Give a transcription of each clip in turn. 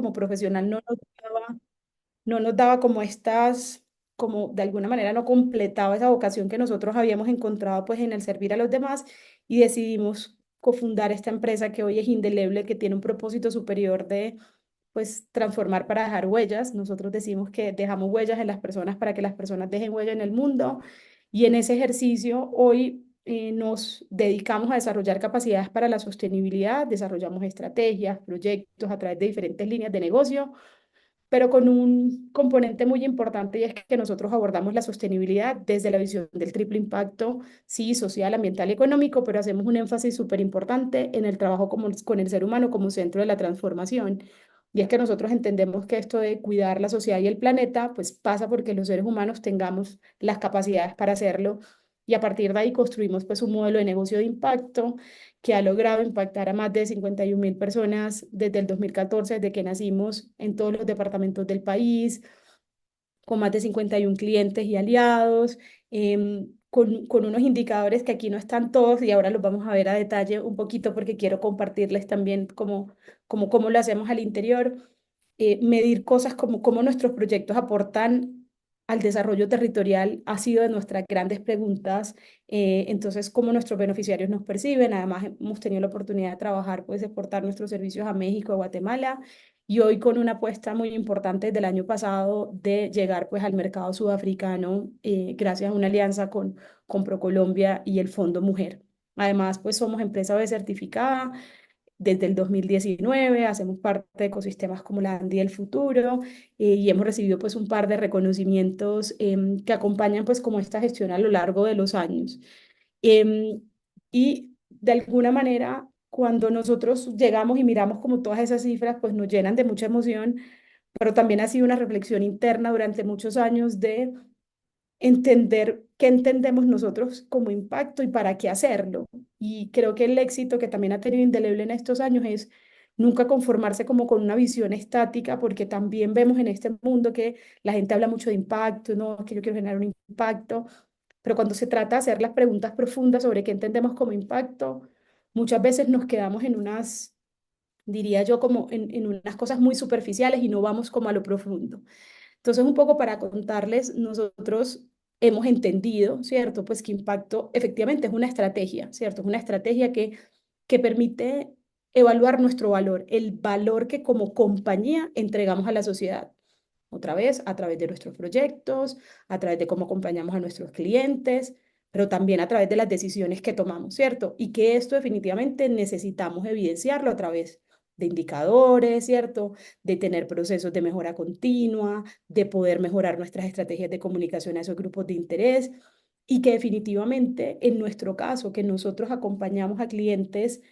como profesional no nos daba como como de alguna manera no completaba esa vocación que nosotros habíamos encontrado pues en el servir a los demás y decidimos cofundar esta empresa que hoy es indeleble, que tiene un propósito superior de pues transformar para dejar huellas. Nosotros decimos que dejamos huellas en las personas para que las personas dejen huella en el mundo y en ese ejercicio hoy nos dedicamos a desarrollar capacidades para la sostenibilidad, desarrollamos estrategias, proyectos a través de diferentes líneas de negocio, pero con un componente muy importante y es que nosotros abordamos la sostenibilidad desde la visión del triple impacto, sí, social, ambiental y económico, pero hacemos un énfasis súper importante en el trabajo con el ser humano como centro de la transformación. Y es que nosotros entendemos que esto de cuidar la sociedad y el planeta, pues pasa porque los seres humanos tengamos las capacidades para hacerlo y a partir de ahí construimos pues un modelo de negocio de impacto que ha logrado impactar a más de 51.000 personas desde el 2014, desde que nacimos en todos los departamentos del país, con más de 51 clientes y aliados, con unos indicadores que aquí no están todos y ahora los vamos a ver a detalle un poquito porque quiero compartirles también cómo lo hacemos al interior, medir cosas como cómo nuestros proyectos aportan al desarrollo territorial ha sido de nuestras grandes preguntas. Entonces, cómo nuestros beneficiarios nos perciben. Además, hemos tenido la oportunidad de trabajar, pues, exportar nuestros servicios a México, a Guatemala, y hoy con una apuesta muy importante del año pasado de llegar, pues, al mercado sudafricano, gracias a una alianza con ProColombia y el Fondo Mujer. Además, pues somos empresa B certificada desde el 2019, hacemos parte de ecosistemas como la Andy del Futuro, y hemos recibido pues un par de reconocimientos que acompañan pues como esta gestión a lo largo de los años. Em, y de alguna manera, cuando nosotros llegamos y miramos como todas esas cifras, pues nos llenan de mucha emoción, pero también ha sido una reflexión interna durante muchos años de entender qué entendemos nosotros como impacto y para qué hacerlo. Y creo que el éxito que también ha tenido Indeleble en estos años es nunca conformarse como con una visión estática, porque también vemos en este mundo que la gente habla mucho de impacto, no, es que yo quiero generar un impacto, pero cuando se trata de hacer las preguntas profundas sobre qué entendemos como impacto, muchas veces nos quedamos en unas, diría yo, como en unas cosas muy superficiales y no vamos como a lo profundo. Entonces, un poco para contarles, nosotros hemos entendido, ¿cierto? Pues que impacto efectivamente es una estrategia, ¿cierto? Es una estrategia que permite evaluar nuestro valor, el valor que como compañía entregamos a la sociedad. Otra vez, a través de nuestros proyectos, a través de cómo acompañamos a nuestros clientes, pero también a través de las decisiones que tomamos, ¿cierto? Y que esto definitivamente necesitamos evidenciarlo a través de indicadores, ¿cierto? De tener procesos de mejora continua, de poder mejorar nuestras estrategias de comunicación a esos grupos de interés y que definitivamente en nuestro caso, que nosotros acompañamos a clientes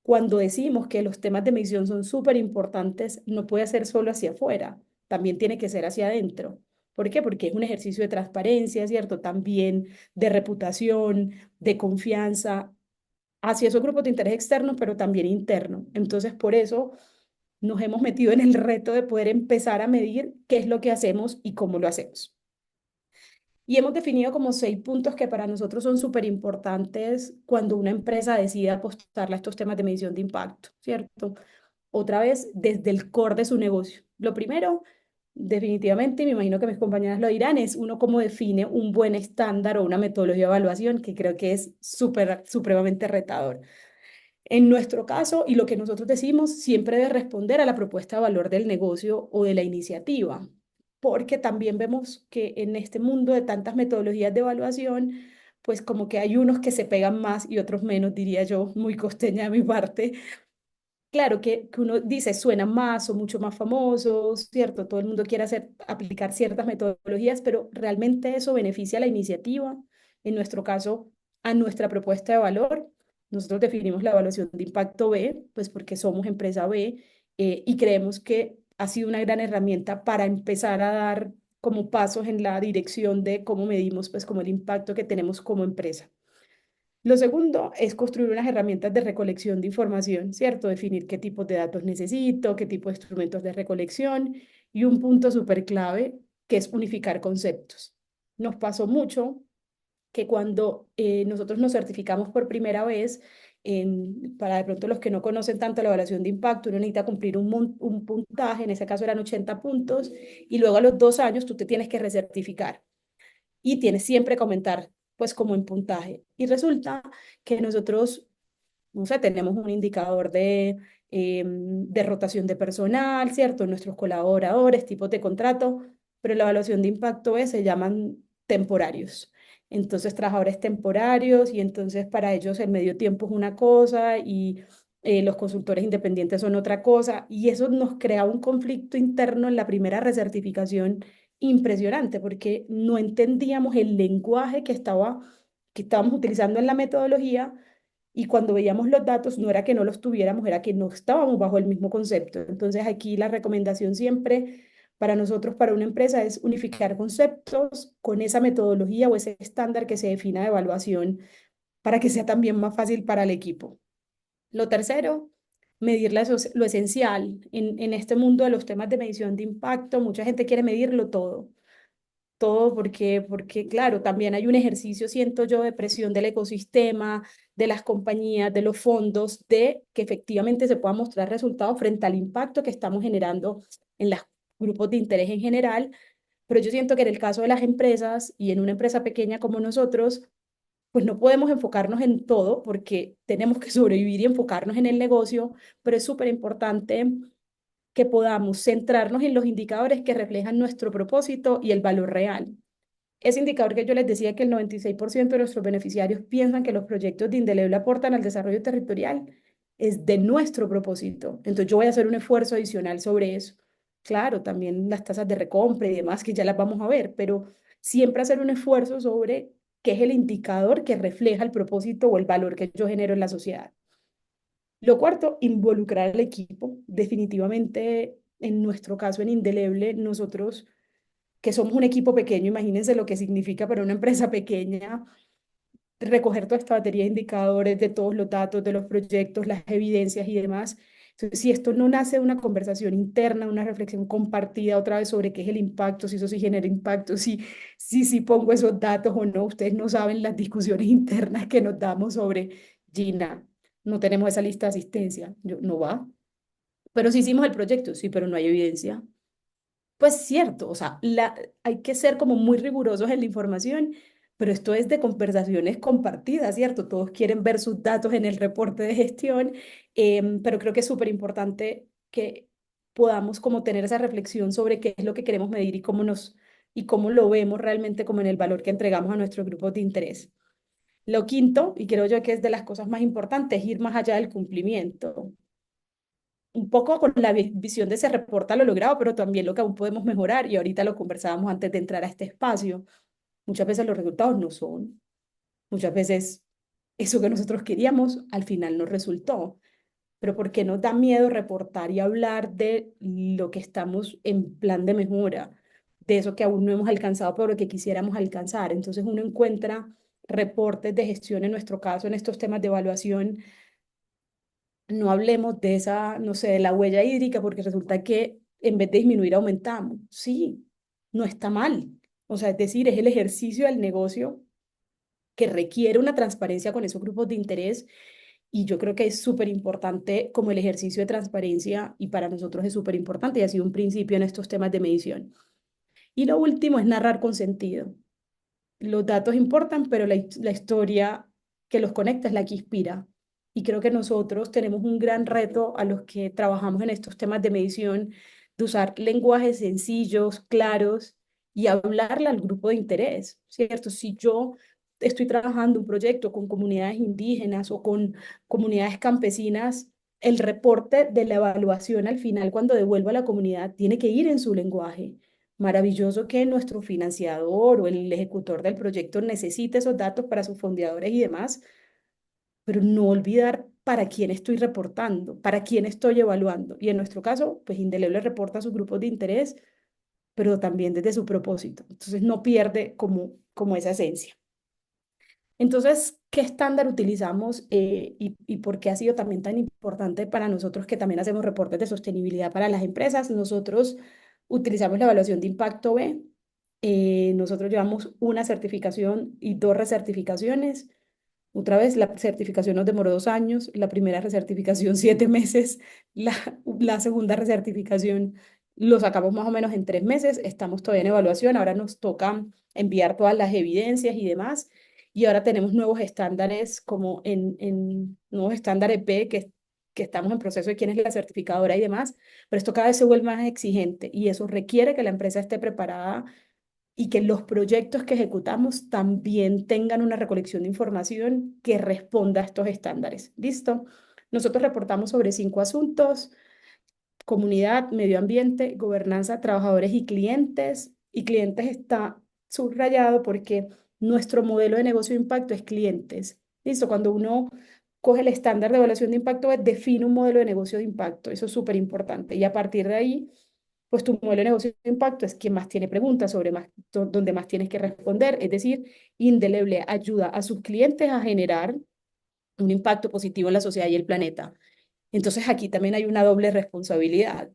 cuando decimos que los temas de medición son súper importantes, no puede ser solo hacia afuera, también tiene que ser hacia adentro. ¿Por qué? Porque es un ejercicio de transparencia, ¿cierto? También de reputación, de confianza hacia esos grupos de interés externos, pero también interno. Entonces, por eso nos hemos metido en el reto de poder empezar a medir qué es lo que hacemos y cómo lo hacemos. Y hemos definido como 6 puntos que para nosotros son súper importantes cuando una empresa decide apostarle a estos temas de medición de impacto, ¿cierto? Otra vez, desde el core de su negocio. Lo primero, definitivamente, y me imagino que mis compañeras lo dirán, es uno cómo define un buen estándar o una metodología de evaluación, que creo que es súper, supremamente retador. En nuestro caso, y lo que nosotros decimos, siempre debe responder a la propuesta de valor del negocio o de la iniciativa, porque también vemos que en este mundo de tantas metodologías de evaluación, pues como que hay unos que se pegan más y otros menos, diría yo, muy costeña de mi parte. Claro que uno dice, suenan más o mucho más famosos, ¿cierto? Todo el mundo quiere aplicar ciertas metodologías, pero realmente eso beneficia a la iniciativa, en nuestro caso, a nuestra propuesta de valor. Nosotros definimos la evaluación de impacto B, pues porque somos empresa B, y creemos que ha sido una gran herramienta para empezar a dar como pasos en la dirección de cómo medimos pues como el impacto que tenemos como empresa. Lo segundo es construir unas herramientas de recolección de información, ¿cierto? Definir qué tipos de datos necesito, qué tipo de instrumentos de recolección y un punto súper clave que es unificar conceptos. Nos pasó mucho que cuando nosotros nos certificamos por primera vez, para de pronto los que no conocen tanto la evaluación de impacto, uno necesita cumplir un puntaje, en ese caso eran 80 puntos, y luego a los 2 años tú te tienes que recertificar y tienes siempre que aumentar, pues como en puntaje. Y resulta que nosotros, no sé, tenemos un indicador de rotación de personal, ¿cierto? Nuestros colaboradores, tipos de contrato, pero la evaluación de impacto se llaman temporarios. Entonces, trabajadores temporarios y entonces para ellos el medio tiempo es una cosa y los consultores independientes son otra cosa y eso nos crea un conflicto interno en la primera recertificación impresionante porque no entendíamos el lenguaje que estábamos utilizando en la metodología y cuando veíamos los datos no era que no los tuviéramos, era que no estábamos bajo el mismo concepto. Entonces aquí la recomendación siempre para nosotros, para una empresa, es unificar conceptos con esa metodología o ese estándar que se defina de evaluación para que sea también más fácil para el equipo. Lo tercero, medir lo esencial. En este mundo de los temas de medición de impacto, mucha gente quiere medirlo todo porque, claro, también hay un ejercicio, siento yo, de presión del ecosistema, de las compañías, de los fondos, de que efectivamente se puedan mostrar resultados frente al impacto que estamos generando en los grupos de interés en general. Pero yo siento que en el caso de las empresas y en una empresa pequeña como nosotros, pues no podemos enfocarnos en todo porque tenemos que sobrevivir y enfocarnos en el negocio, pero es súper importante que podamos centrarnos en los indicadores que reflejan nuestro propósito y el valor real. Ese indicador que yo les decía que el 96% de nuestros beneficiarios piensan que los proyectos de Indeleble aportan al desarrollo territorial es de nuestro propósito. Entonces yo voy a hacer un esfuerzo adicional sobre eso. Claro, también las tasas de recompra y demás que ya las vamos a ver, pero siempre hacer un esfuerzo sobre qué es el indicador que refleja el propósito o el valor que yo genero en la sociedad. Lo cuarto, involucrar al equipo. Definitivamente, en nuestro caso en Indeleble, nosotros que somos un equipo pequeño, imagínense lo que significa para una empresa pequeña recoger toda esta batería de indicadores, de todos los datos, de los proyectos, las evidencias y demás. Entonces, si esto no nace de una conversación interna, una reflexión compartida otra vez sobre qué es el impacto, si eso sí genera impacto, si pongo esos datos o no, ustedes no saben las discusiones internas que nos damos sobre Gina, no tenemos esa lista de asistencia, no va, pero sí hicimos el proyecto, sí, pero no hay evidencia. Pues cierto, o sea, hay que ser como muy rigurosos en la información, pero esto es de conversaciones compartidas, ¿cierto? Todos quieren ver sus datos en el reporte de gestión, pero creo que es súper importante que podamos como tener esa reflexión sobre qué es lo que queremos medir y cómo lo vemos realmente como en el valor que entregamos a nuestros grupos de interés. Lo quinto, y creo yo que es de las cosas más importantes, es ir más allá del cumplimiento un poco con la visión de se reporta lo logrado, pero también lo que aún podemos mejorar, y ahorita lo conversábamos antes de entrar a este espacio. Muchas veces los resultados no son, muchas veces eso que nosotros queríamos al final no resultó, pero ¿por qué nos da miedo reportar y hablar de lo que estamos en plan de mejora, de eso que aún no hemos alcanzado, pero lo que quisiéramos alcanzar? Entonces uno encuentra reportes de gestión, en nuestro caso, en estos temas de evaluación, no hablemos de esa, no sé, de la huella hídrica, porque resulta que en vez de disminuir, aumentamos. Sí, no está mal. O sea, es decir, es el ejercicio del negocio que requiere una transparencia con esos grupos de interés y yo creo que es súper importante como el ejercicio de transparencia y para nosotros es súper importante y ha sido un principio en estos temas de medición. Y lo último es narrar con sentido. Los datos importan, pero la historia que los conecta es la que inspira. Y creo que nosotros tenemos un gran reto a los que trabajamos en estos temas de medición, de usar lenguajes sencillos, claros y hablarle al grupo de interés, ¿cierto? Si yo estoy trabajando un proyecto con comunidades indígenas o con comunidades campesinas, el reporte de la evaluación al final, cuando devuelvo a la comunidad, tiene que ir en su lenguaje. Maravilloso que nuestro financiador o el ejecutor del proyecto necesite esos datos para sus fondeadores y demás, pero no olvidar para quién estoy reportando, para quién estoy evaluando. Y en nuestro caso, pues Indeleble reporta a sus grupos de interés, pero también desde su propósito. Entonces no pierde como esa esencia. Entonces, ¿qué estándar utilizamos y por qué ha sido también tan importante para nosotros que también hacemos reportes de sostenibilidad para las empresas? Nosotros utilizamos la evaluación de impacto B. Nosotros llevamos una certificación y dos recertificaciones. Otra vez, la certificación nos demoró 2 años, la primera recertificación 7 meses, la, la segunda recertificación lo sacamos más o menos en 3 meses, estamos todavía en evaluación, ahora nos toca enviar todas las evidencias y demás, y ahora tenemos nuevos estándares como en nuevos estándares P que estamos en proceso de quién es la certificadora y demás, pero esto cada vez se vuelve más exigente y eso requiere que la empresa esté preparada y que los proyectos que ejecutamos también tengan una recolección de información que responda a estos estándares. ¿Listo? Nosotros reportamos sobre 5 asuntos: comunidad, medio ambiente, gobernanza, trabajadores y clientes. Y clientes está subrayado porque nuestro modelo de negocio de impacto es clientes. ¿Listo? Cuando uno coge el estándar de evaluación de impacto, define un modelo de negocio de impacto. Eso es súper importante. Y a partir de ahí pues tu modelo de negocio de impacto es quien más tiene preguntas sobre más, donde más tienes que responder. Es decir, Indeleble ayuda a sus clientes a generar un impacto positivo en la sociedad y el planeta. Entonces aquí también hay una doble responsabilidad,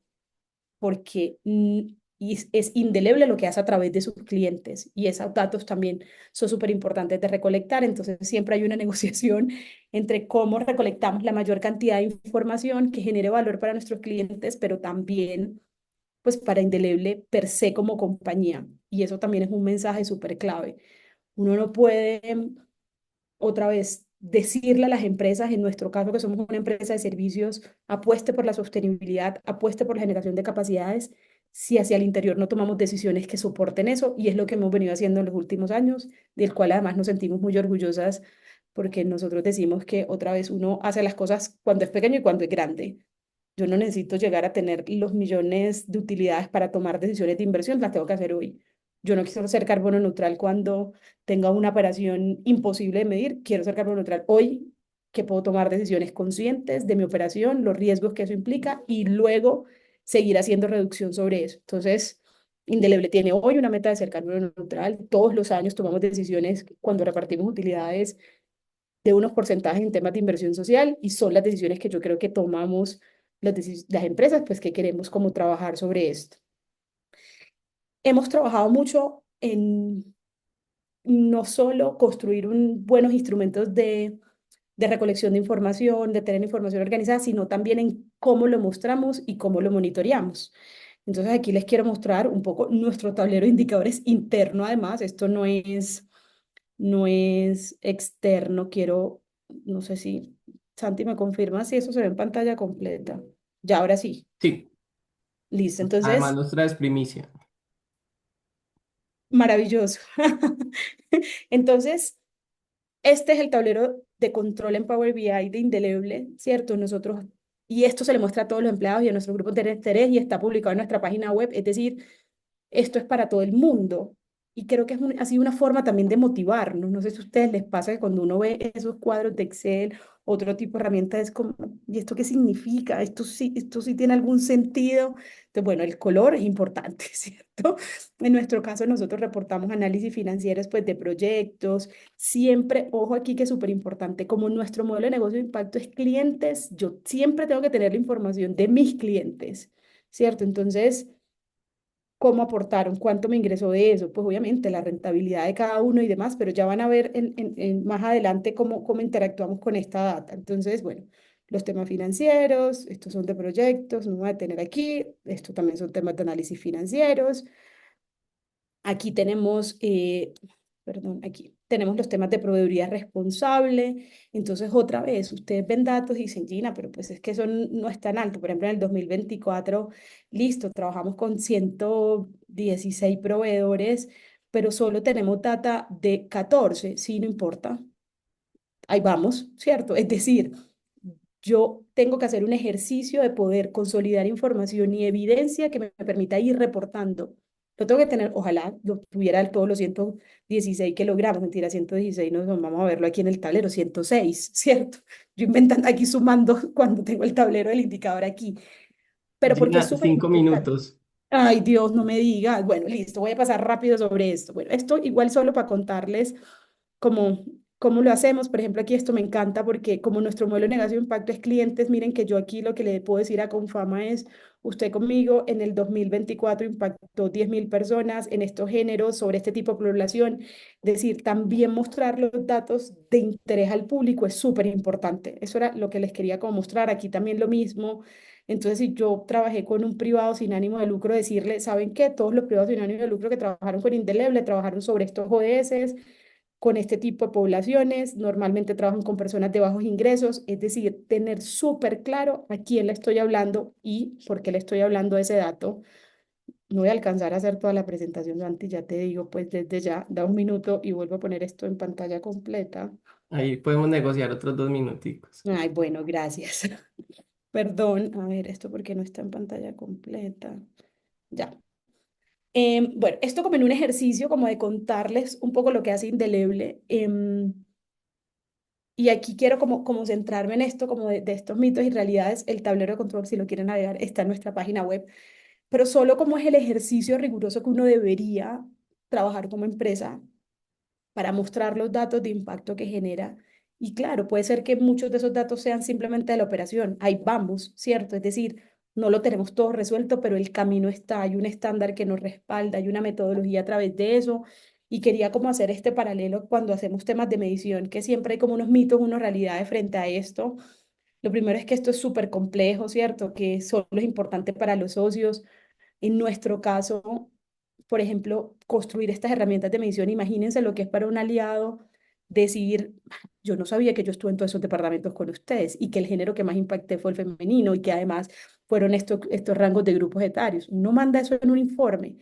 porque y es indeleble lo que hace a través de sus clientes y esos datos también son súper importantes de recolectar. Entonces siempre hay una negociación entre cómo recolectamos la mayor cantidad de información que genere valor para nuestros clientes, pero también pues para Indeleble per se como compañía. Y eso también es un mensaje súper clave. Uno no puede, otra vez, decirle a las empresas, en nuestro caso que somos una empresa de servicios, apueste por la sostenibilidad, apueste por la generación de capacidades, si hacia el interior no tomamos decisiones que soporten eso, y es lo que hemos venido haciendo en los últimos años, del cual además nos sentimos muy orgullosas, porque nosotros decimos que otra vez uno hace las cosas cuando es pequeño y cuando es grande. Yo no necesito llegar a tener los millones de utilidades para tomar decisiones de inversión, las tengo que hacer hoy. Yo no quiero ser carbono neutral cuando tenga una operación imposible de medir, quiero ser carbono neutral hoy, que puedo tomar decisiones conscientes de mi operación, los riesgos que eso implica y luego seguir haciendo reducción sobre eso. Entonces, Indeleble tiene hoy una meta de ser carbono neutral. Todos los años tomamos decisiones cuando repartimos utilidades de unos porcentajes en temas de inversión social y son las decisiones que yo creo que tomamos las empresas, pues que queremos como trabajar sobre esto. Hemos trabajado mucho en no solo construir buenos instrumentos de recolección de información, de tener información organizada, sino también en cómo lo mostramos y cómo lo monitoreamos. Entonces aquí les quiero mostrar un poco nuestro tablero de indicadores interno, además, esto no es externo, quiero, no sé si Santi me confirma si eso se ve en pantalla completa. Ya, ahora sí, Sí, listo. además Entonces, nos traes primicia. maravilloso. Entonces, este es el tablero de control en Power BI de Indeleble, ¿cierto? Nosotros, y esto se le muestra a todos los empleados y a nuestro grupo de interés y está publicado en nuestra página web, es decir, esto es para todo el mundo. Y creo que ha sido una forma también de motivarnos. No sé si a ustedes les pasa que cuando uno ve esos cuadros de Excel, otro tipo de herramientas, es como, ¿y esto qué significa? ¿Esto sí tiene algún sentido? Entonces, bueno, el color es importante, ¿cierto? En nuestro caso, nosotros reportamos análisis financieros pues, de proyectos. Siempre, ojo aquí que es súper importante, como nuestro modelo de negocio de impacto es clientes, yo siempre tengo que tener la información de mis clientes, ¿cierto? Entonces cómo aportaron, cuánto me ingresó de eso, pues obviamente la rentabilidad de cada uno y demás, pero ya van a ver más adelante cómo interactuamos con esta data. Entonces, bueno, los temas financieros, estos son de proyectos, no voy a tener aquí, estos también son temas de análisis financieros. Aquí tenemos, perdón, aquí tenemos los temas de proveeduría responsable. Entonces, otra vez, ustedes ven datos y dicen, Gina, pero pues es que eso no es tan alto. Por ejemplo, en el 2024 listo, trabajamos con 116 proveedores, pero solo tenemos data de 14. Sí, no importa, ahí vamos, ¿cierto? Es decir, yo tengo que hacer un ejercicio de poder consolidar información y evidencia que me permita ir reportando. Lo tengo que tener, ojalá lo tuviera todos los 116 que logramos, mentira, 116, no, vamos a verlo aquí en el tablero, 106, ¿cierto? Yo inventando aquí sumando cuando tengo el tablero del indicador aquí, pero porque es Gina, súper 5 minutos. importante. Ay, Dios, no me digas. Bueno, listo, voy a pasar rápido sobre esto. Bueno, esto igual solo para contarles como ¿Cómo lo hacemos? Por ejemplo, aquí esto me encanta porque como nuestro modelo de negocio de impacto es clientes, miren que yo aquí lo que le puedo decir a Confama es, usted conmigo en el 2024 impactó 10.000 personas en estos géneros, sobre este tipo de población. Es decir, también mostrar los datos de interés al público es súper importante. Eso era lo que les quería como mostrar. Aquí también lo mismo. Entonces, si yo trabajé con un privado sin ánimo de lucro, decirle, ¿saben qué? Todos los privados sin ánimo de lucro que trabajaron con Indeleble trabajaron sobre estos ODS con este tipo de poblaciones, normalmente trabajan con personas de bajos ingresos, es decir, tener súper claro a quién le estoy hablando y por qué le estoy hablando de ese dato. No voy a alcanzar a hacer toda la presentación, Santi, ya te digo, pues desde ya, da un minuto y vuelvo a poner esto en pantalla completa. Ahí podemos negociar otros 2 minuticos. Ay, bueno, gracias. Perdón, a ver, esto porque no está en pantalla completa. Ya. Bueno, esto como en un ejercicio como de contarles un poco lo que hace Indeleble. Y aquí quiero como centrarme en esto, como de estos mitos y realidades. El tablero de control, si lo quieren navegar, está en nuestra página web, pero solo como es el ejercicio riguroso que uno debería trabajar como empresa para mostrar los datos de impacto que genera. Y claro, puede ser que muchos de esos datos sean simplemente de la operación. Ahí vamos, ¿cierto? Es decir, no lo tenemos todo resuelto, pero el camino está, hay un estándar que nos respalda, hay una metodología a través de eso. Y quería como hacer este paralelo cuando hacemos temas de medición, que siempre hay como unos mitos, unas realidades frente a esto. Lo primero es que esto es súper complejo, ¿cierto? Que solo es importante para los socios. En nuestro caso, por ejemplo, construir estas herramientas de medición, imagínense lo que es para un aliado decidir, yo no sabía que yo estuve en todos esos departamentos con ustedes y que el género que más impacté fue el femenino y que además fueron estos rangos de grupos etarios. Uno manda eso en un informe,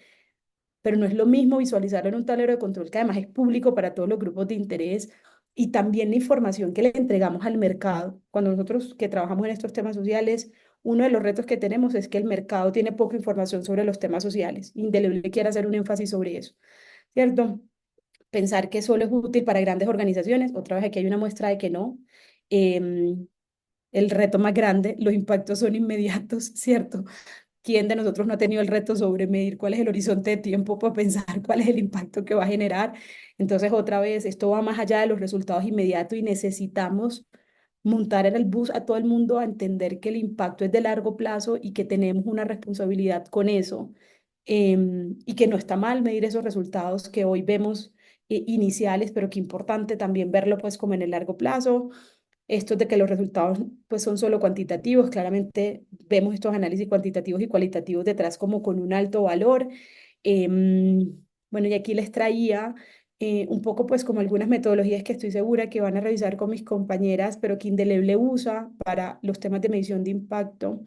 pero no es lo mismo visualizarlo en un tablero de control que además es público para todos los grupos de interés y también la información que le entregamos al mercado. Cuando nosotros que trabajamos en estos temas sociales, uno de los retos que tenemos es que el mercado tiene poca información sobre los temas sociales. Indeleble quiere hacer un énfasis sobre eso, ¿cierto? Pensar que solo es útil para grandes organizaciones, otra vez aquí hay una muestra de que no. Em, el reto más grande, los impactos son inmediatos, ¿cierto? ¿Quién de nosotros no ha tenido el reto sobre medir cuál es el horizonte de tiempo para pensar cuál es el impacto que va a generar? Entonces, otra vez, esto va más allá de los resultados inmediatos y necesitamos montar en el bus a todo el mundo a entender que el impacto es de largo plazo y que tenemos una responsabilidad con eso, y que no está mal medir esos resultados que hoy vemos iniciales, pero que importante también verlo pues como en el largo plazo. Esto de que los resultados pues son solo cuantitativos, claramente vemos estos análisis cuantitativos y cualitativos detrás como con un alto valor. Bueno, y aquí les traía un poco pues como algunas metodologías que estoy segura que van a revisar con mis compañeras, pero que Indeleble usa para los temas de medición de impacto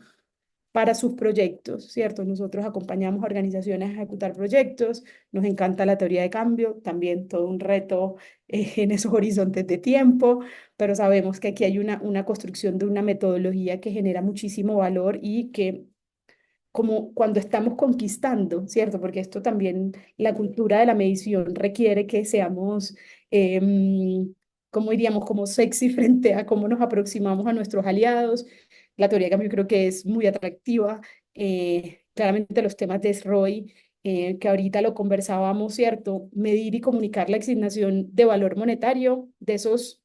para sus proyectos, ¿cierto? Nosotros acompañamos a organizaciones a ejecutar proyectos, nos encanta la teoría de cambio, también todo un reto en esos horizontes de tiempo, pero sabemos que aquí hay una construcción de una metodología que genera muchísimo valor y que como cuando estamos conquistando, ¿cierto? Porque esto también, la cultura de la medición requiere que seamos, ¿cómo diríamos? Como sexy frente a cómo nos aproximamos a nuestros aliados. La teoría de cambio creo que es muy atractiva. Claramente los temas de SROI, que ahorita lo conversábamos, ¿cierto? Medir y comunicar la asignación de valor monetario de esos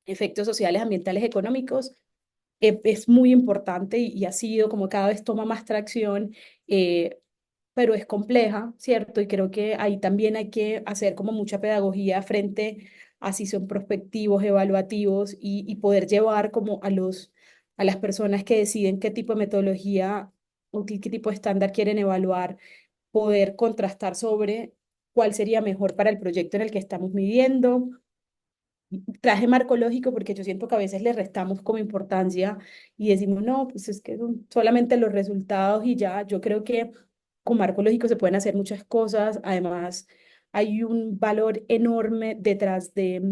efectos sociales, ambientales, económicos es muy importante y ha sido como cada vez toma más tracción, eh, pero es compleja, ¿cierto? Y creo que ahí también hay que hacer como mucha pedagogía frente a si son prospectivos, evaluativos y poder llevar como a las personas que deciden qué tipo de metodología o qué tipo de estándar quieren evaluar, poder contrastar sobre cuál sería mejor para el proyecto en el que estamos midiendo. Traje marco lógico porque yo siento que a veces le restamos como importancia y decimos, no, pues es que son solamente los resultados y ya. Yo creo que con marco lógico se pueden hacer muchas cosas. Además, hay un valor enorme detrás de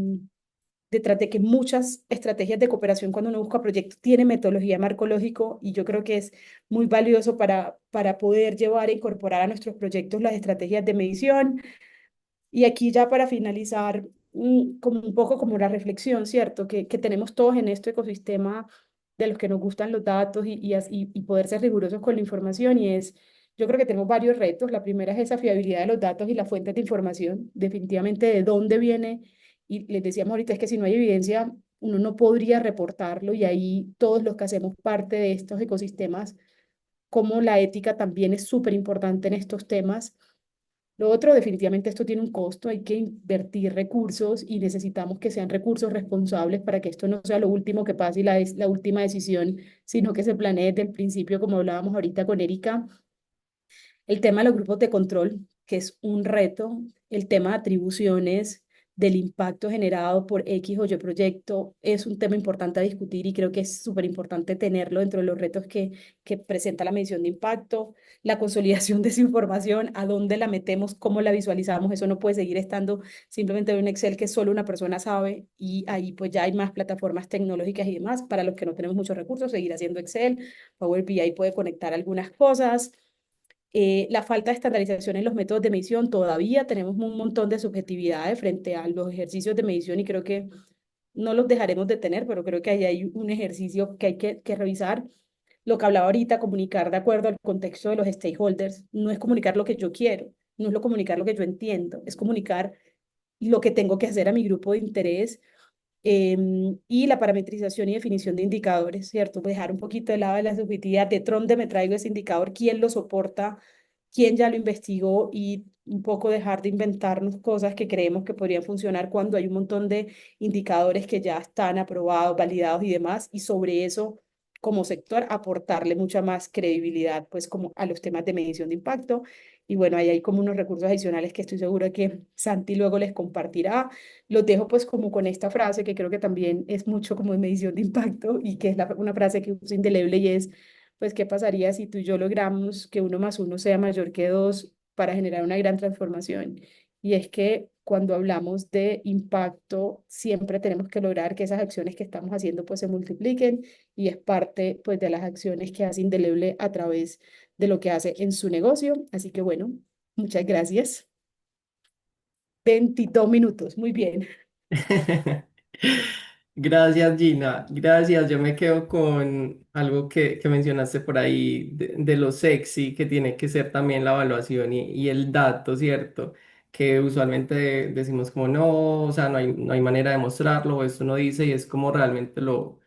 que muchas estrategias de cooperación cuando uno busca proyectos tiene metodología de marco lógico y yo creo que es muy valioso para poder llevar e incorporar a nuestros proyectos las estrategias de medición y aquí ya para finalizar, como un poco como la reflexión, ¿cierto? Que tenemos todos en este ecosistema de los que nos gustan los datos y poder ser rigurosos con la información y es, yo creo que tenemos varios retos. La primera es esa fiabilidad de los datos y las fuentes de información, definitivamente de dónde viene y les decíamos ahorita, es que si no hay evidencia, uno no podría reportarlo y ahí todos los que hacemos parte de estos ecosistemas, como la ética también es súper importante en estos temas. Lo otro, definitivamente esto tiene un costo, hay que invertir recursos y necesitamos que sean recursos responsables para que esto no sea lo último que pase y la última decisión, sino que se planee desde el principio, como hablábamos ahorita con Erika. El tema de los grupos de control, que es un reto, el tema de atribuciones del impacto generado por X o Y proyecto, es un tema importante a discutir y creo que es súper importante tenerlo dentro de los retos que presenta la medición de impacto, la consolidación de esa información, a dónde la metemos, cómo la visualizamos, eso no puede seguir estando simplemente en un Excel que solo una persona sabe y ahí pues ya hay más plataformas tecnológicas y demás. Para los que no tenemos muchos recursos, seguir haciendo Excel, Power BI puede conectar algunas cosas. La falta de estandarización en los métodos de medición, todavía tenemos un montón de subjetividades frente a los ejercicios de medición y creo que no los dejaremos de tener, pero creo que ahí hay un ejercicio que hay que revisar. Lo que hablaba ahorita, comunicar de acuerdo al contexto de los stakeholders, no es comunicar lo que yo quiero, no es lo comunicar lo que yo entiendo, es comunicar lo que tengo que hacer a mi grupo de interés, y la parametrización y definición de indicadores, ¿cierto? Dejar un poquito de lado de la subjetividad, de dónde me traigo ese indicador, quién lo soporta, quién ya lo investigó y un poco dejar de inventarnos cosas que creemos que podrían funcionar cuando hay un montón de indicadores que ya están aprobados, validados y demás, y sobre eso, como sector, aportarle mucha más credibilidad, pues, como a los temas de medición de impacto. Y bueno, ahí hay como unos recursos adicionales que estoy segura que Santi luego les compartirá. Los dejo pues como con esta frase que creo que también es mucho como de medición de impacto y que es una frase que uso indeleble y es, pues, ¿qué pasaría si tú y yo logramos que uno más uno sea mayor que dos para generar una gran transformación? Y es que cuando hablamos de impacto, siempre tenemos que lograr que esas acciones que estamos haciendo pues se multipliquen y es parte pues de las acciones que hace indeleble a través de lo que hace en su negocio. Así que bueno, muchas gracias. 22 minutos, muy bien. Gracias, Gina. Gracias. Yo me quedo con algo que mencionaste por ahí de lo sexy que tiene que ser también la evaluación y el dato, ¿cierto? Que usualmente decimos como no, o sea, no hay manera de mostrarlo, o esto no dice, y es como realmente lo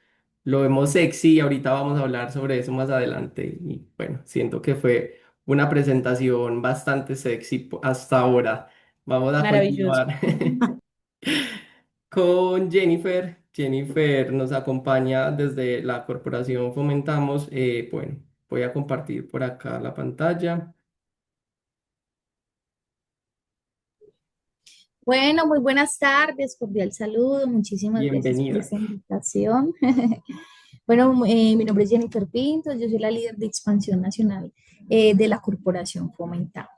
vemos sexy. Y ahorita vamos a hablar sobre eso más adelante. Y bueno, siento que fue una presentación bastante sexy hasta ahora. Vamos a Maravilloso. continuar. Con Jennifer. Jennifer nos acompaña desde la corporación Fomentamos. Bueno, voy a compartir por acá la pantalla. Bueno, muy buenas tardes, cordial saludo, muchísimas gracias por Bienvenida. esta invitación. Bueno, mi nombre es Jennifer Pinto, yo soy la líder de expansión nacional de la Corporación Fomentamos.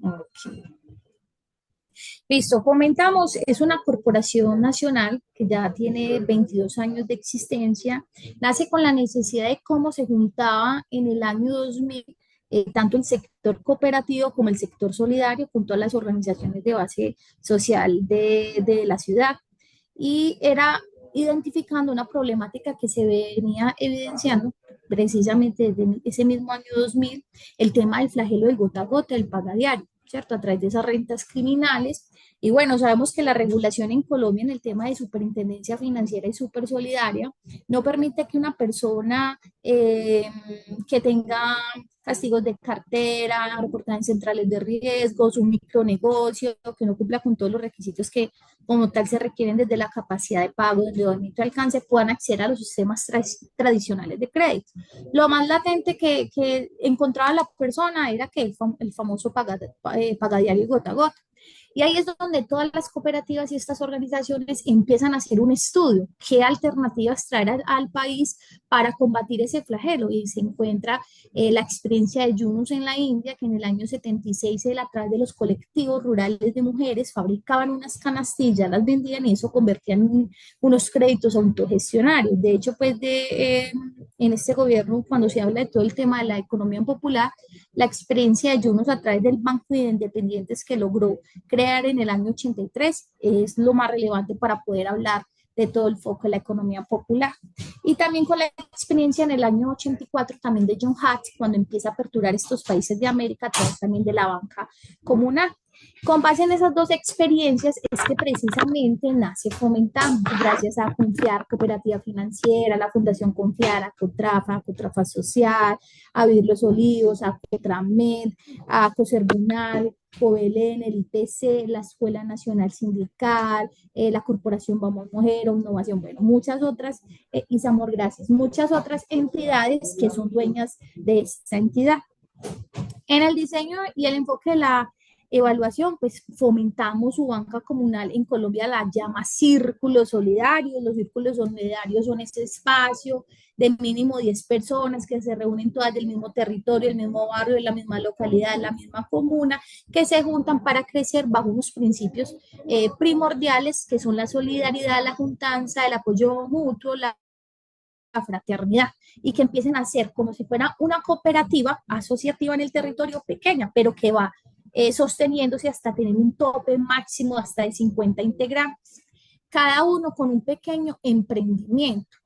Ok. Listo, Fomentamos es una corporación nacional que ya tiene 22 años de existencia. Nace con la necesidad de cómo se juntaba en el año 2000 tanto el sector cooperativo como el sector solidario con todas las organizaciones de base social de la ciudad. Y era identificando una problemática que se venía evidenciando precisamente desde ese mismo año 2000, el tema del flagelo del gota a gota, el paga diario, ¿cierto? A través de esas rentas criminales. Y bueno, sabemos que la regulación en Colombia en el tema de superintendencia financiera y super solidaria no permite que una persona que tenga castigos de cartera, reportaje en centrales de riesgos, un micronegocio, que no cumpla con todos los requisitos que como tal se requieren desde la capacidad de pago, endeudamiento y alcance, puedan acceder a los sistemas tradicionales de crédito. Lo más latente que encontraba la persona era que el famoso pagadiario gota a gota. Y ahí es donde todas las cooperativas y estas organizaciones empiezan a hacer un estudio, qué alternativas traer al país para combatir ese flagelo. Y se encuentra la experiencia de Yunus en la India, que en el año 76, a través de los colectivos rurales de mujeres, fabricaban unas canastillas, las vendían y eso convertían en unos créditos autogestionarios. De hecho, pues en este gobierno, cuando se habla de todo el tema de la economía popular, la experiencia de Yunus a través del Banco de Independientes que logró crear en el año 83 es lo más relevante para poder hablar de todo el foco de la economía popular. Y también con la experiencia en el año 84 también de John Hatch, cuando empieza a aperturar estos países de América a través también de la banca comunal. Con base en esas dos experiencias es que precisamente nace Fomentamos, gracias a Confiar Cooperativa Financiera, la Fundación Confiar, a Cotrafa Social, a Vivir los Olivos, a Cotramed, a Coservinal, Covelen, el IPC, la Escuela Nacional Sindical, la Corporación Vamos Mujer, Innovación, bueno, muchas otras, Isamor, gracias, muchas otras entidades que son dueñas de esta entidad. En el diseño y el enfoque de la evaluación, pues fomentamos su banca comunal. En Colombia la llama círculos solidarios. Los círculos solidarios son ese espacio de mínimo 10 personas que se reúnen todas del mismo territorio, del mismo barrio, de la misma localidad, de la misma comuna, que se juntan para crecer bajo unos principios primordiales que son la solidaridad, la juntanza, el apoyo mutuo, la fraternidad, y que empiecen a ser como si fuera una cooperativa asociativa en el territorio pequeña, pero que va sosteniéndose hasta tener un tope máximo hasta de 50 integrantes, cada uno con un pequeño emprendimiento.